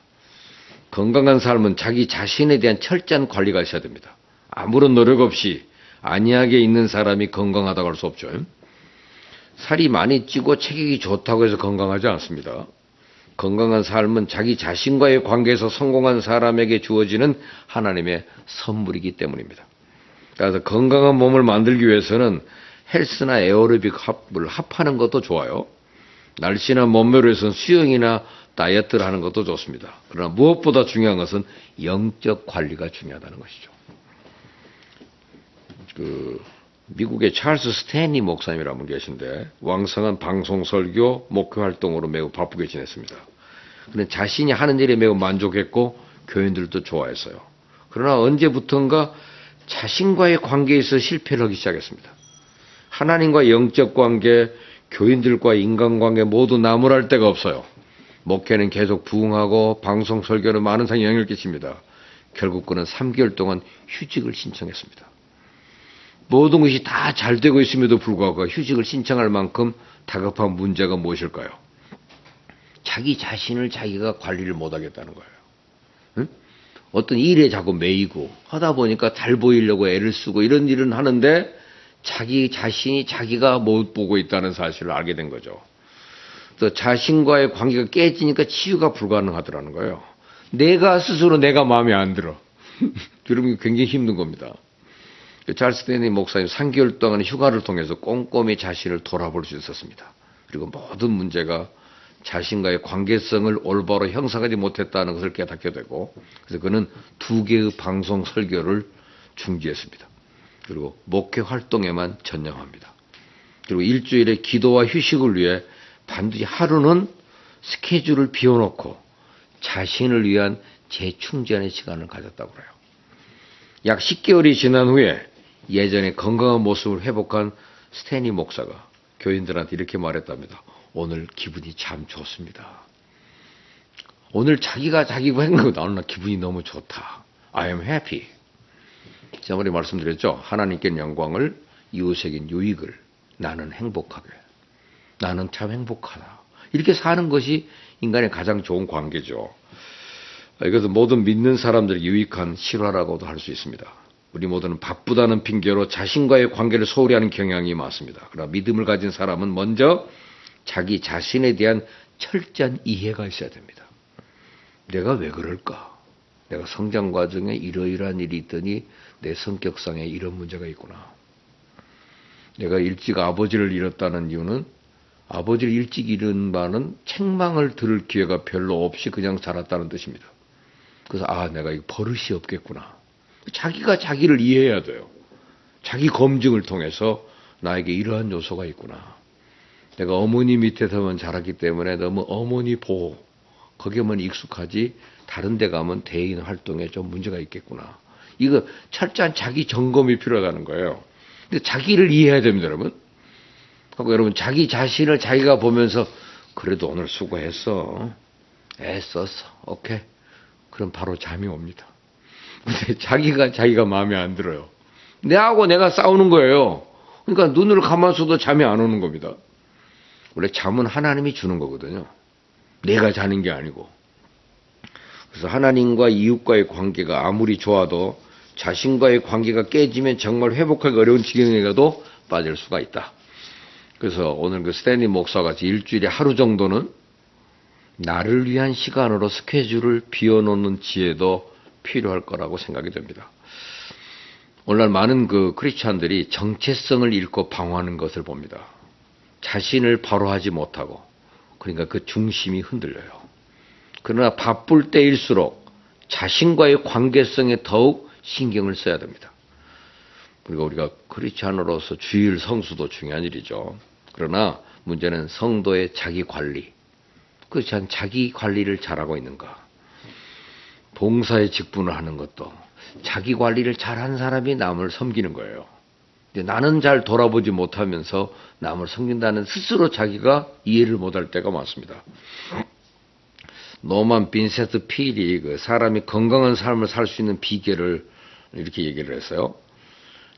건강한 삶은 자기 자신에 대한 철저한 관리가 있어야 됩니다. 아무런 노력 없이 안이하게 있는 사람이 건강하다고 할 수 없죠. 살이 많이 찌고 체격이 좋다고 해서 건강하지 않습니다. 건강한 삶은 자기 자신과의 관계에서 성공한 사람에게 주어지는 하나님의 선물이기 때문입니다. 그래서 건강한 몸을 만들기 위해서는 헬스나 에어로빅 합을 합하는 것도 좋아요. 날씬한 몸매를 위해서는 수영이나 다이어트를 하는 것도 좋습니다. 그러나 무엇보다 중요한 것은 영적 관리가 중요하다는 것이죠. 미국의 찰스 스탠리 목사님이라는 분 계신데 왕성한 방송 설교, 목회 활동으로 매우 바쁘게 지냈습니다. 그는 자신이 하는 일에 매우 만족했고 교인들도 좋아했어요. 그러나 언제부턴가 자신과의 관계에서 실패를 하기 시작했습니다. 하나님과 영적 관계, 교인들과 인간관계 모두 나무랄 데가 없어요. 목회는 계속 부흥하고 방송 설교는 많은 사람이 영향을 끼칩니다. 결국 그는 3개월 동안 휴직을 신청했습니다. 모든 것이 다 잘 되고 있음에도 불구하고 휴직을 신청할 만큼 다급한 문제가 무엇일까요? 자기 자신을 자기가 관리를 못하겠다는 거예요. 응? 어떤 일에 자꾸 매이고 하다 보니까 잘 보이려고 애를 쓰고 이런 일은 하는데 자기 자신이 자기가 못 보고 있다는 사실을 알게 된 거죠. 또 자신과의 관계가 깨지니까 치유가 불가능하더라는 거예요. 내가 스스로 내가 마음에 안 들어. 그러면 굉장히 힘든 겁니다. 찰스 스탠리 목사님 3개월 동안 휴가를 통해서 꼼꼼히 자신을 돌아볼 수 있었습니다. 그리고 모든 문제가 자신과의 관계성을 올바로 형성하지 못했다는 것을 깨닫게 되고 그래서 그는 2개의 방송 설교를 중지했습니다. 그리고 목회 활동에만 전념합니다. 그리고 일주일에 기도와 휴식을 위해 반드시 하루는 스케줄을 비워놓고 자신을 위한 재충전의 시간을 가졌다고 그래요. 약 10개월이 지난 후에 예전에 건강한 모습을 회복한 스탠리 목사가 교인들한테 이렇게 말했답니다. 오늘 기분이 참 좋습니다. 오늘 자기가 행복하다. 오늘 나 기분이 너무 좋다. I am happy. 지난번에 말씀드렸죠. 하나님께 영광을, 이웃에겐 유익을, 나는 행복하게. 나는 참 행복하다. 이렇게 사는 것이 인간의 가장 좋은 관계죠. 이것은 모든 믿는 사람들이 유익한 실화라고도 할 수 있습니다. 우리 모두는 바쁘다는 핑계로 자신과의 관계를 소홀히 하는 경향이 많습니다. 그러나 믿음을 가진 사람은 먼저 자기 자신에 대한 철저한 이해가 있어야 됩니다. 내가 왜 그럴까? 내가 성장 과정에 이러이러한 일이 있더니 내 성격상에 이런 문제가 있구나. 내가 일찍 아버지를 잃었다는 이유는 아버지를 일찍 잃은 바는 책망을 들을 기회가 별로 없이 그냥 자랐다는 뜻입니다. 그래서 내가 이거 버릇이 없겠구나. 자기가 자기를 이해해야 돼요. 자기 검증을 통해서 나에게 이러한 요소가 있구나. 내가 어머니 밑에서만 자랐기 때문에 너무 어머니 보호 거기에만 익숙하지 다른 데 가면 대인 활동에 좀 문제가 있겠구나. 이거 철저한 자기 점검이 필요하다는 거예요. 근데 자기를 이해해야 됩니다, 여러분. 그리고 여러분 자기 자신을 자기가 보면서 그래도 오늘 수고했어. 애썼어. 오케이. 그럼 바로 잠이 옵니다. 근데 자기가 마음에 안 들어요. 내가 싸우는 거예요. 그러니까 눈을 감아서도 잠이 안 오는 겁니다. 원래 잠은 하나님이 주는 거거든요. 내가 자는 게 아니고. 그래서 하나님과 이웃과의 관계가 아무리 좋아도 자신과의 관계가 깨지면 정말 회복하기 어려운 지경에도 빠질 수가 있다. 그래서 오늘 그 스탠리 목사가 같이 일주일에 하루 정도는 나를 위한 시간으로 스케줄을 비워놓는 지혜도 필요할 거라고 생각이 됩니다. 오늘날 많은 그 크리스찬들이 정체성을 잃고 방황하는 것을 봅니다. 자신을 바로 하지 못하고, 그러니까 그 중심이 흔들려요. 그러나 바쁠 때일수록 자신과의 관계성에 더욱 신경을 써야 됩니다. 그리고 우리가 크리스찬으로서 주일 성수도 중요한 일이죠. 그러나 문제는 성도의 자기 관리. 크리스찬 자기 관리를 잘하고 있는가? 봉사의 직분을 하는 것도 자기 관리를 잘한 사람이 남을 섬기는 거예요. 근데 나는 잘 돌아보지 못하면서 남을 섬긴다는 스스로 자기가 이해를 못할 때가 많습니다. 노만 빈센트 필이 그 사람이 건강한 삶을 살 수 있는 비결을 이렇게 얘기를 했어요.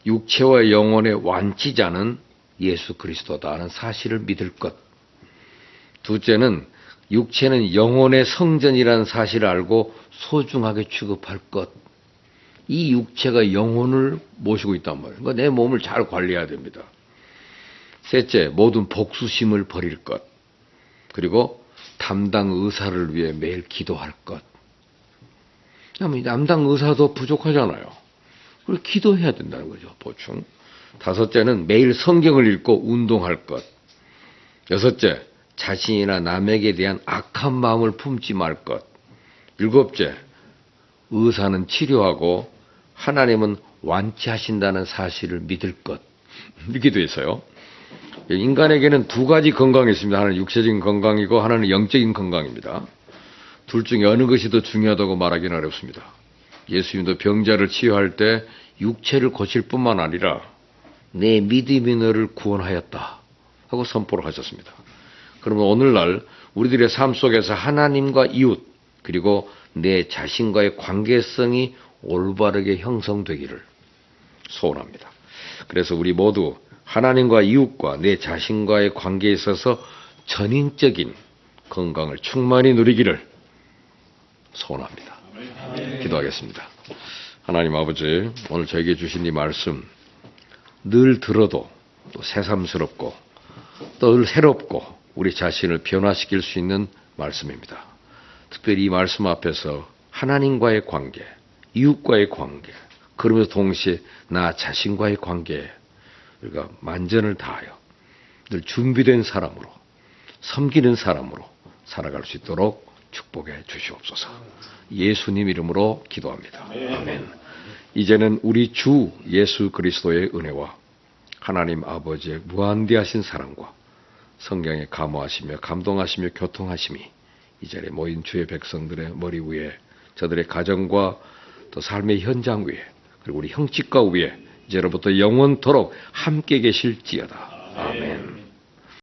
육체와 영혼의 완치자는 예수 그리스도다는 사실을 믿을 것. 둘째는 육체는 영혼의 성전이라는 사실을 알고 소중하게 취급할 것. 이 육체가 영혼을 모시고 있단 말이에요. 그러니까 내 몸을 잘 관리해야 됩니다. 셋째, 모든 복수심을 버릴 것. 그리고 담당 의사를 위해 매일 기도할 것. 담당 의사도 부족하잖아요. 그리고 기도해야 된다는 거죠, 보충. 다섯째는 매일 성경을 읽고 운동할 것. 여섯째, 자신이나 남에게 대한 악한 마음을 품지 말 것. 일곱째, 의사는 치료하고 하나님은 완치하신다는 사실을 믿을 것. 이렇게 돼 있어요. 인간에게는 두 가지 건강이 있습니다. 하나는 육체적인 건강이고 하나는 영적인 건강입니다. 둘 중에 어느 것이 더 중요하다고 말하기는 어렵습니다. 예수님도 병자를 치유할 때 육체를 고칠 뿐만 아니라 내 믿음이 너를 구원하였다 하고 선포를 하셨습니다. 그러면 오늘날 우리들의 삶 속에서 하나님과 이웃 그리고 내 자신과의 관계성이 올바르게 형성되기를 소원합니다. 그래서 우리 모두 하나님과 이웃과 내 자신과의 관계에 있어서 전인적인 건강을 충만히 누리기를 소원합니다. 기도하겠습니다. 하나님 아버지, 오늘 저에게 주신 이 말씀 늘 들어도 또 새삼스럽고 또 늘 새롭고 우리 자신을 변화시킬 수 있는 말씀입니다. 특별히 이 말씀 앞에서 하나님과의 관계, 이웃과의 관계, 그러면서 동시에 나 자신과의 관계에 우리가 만전을 다하여 늘 준비된 사람으로 섬기는 사람으로 살아갈 수 있도록 축복해 주시옵소서. 예수님 이름으로 기도합니다. 아멘. 이제는 우리 주 예수 그리스도의 은혜와 하나님 아버지의 무한대하신 사랑과 성경에 감화하시며 감동하시며 교통하심이 이 자리에 모인 주의 백성들의 머리 위에 저들의 가정과 또 삶의 현장 위에 그리고 우리 형집과 위에 이제로부터 영원토록 함께 계실지어다. 아멘.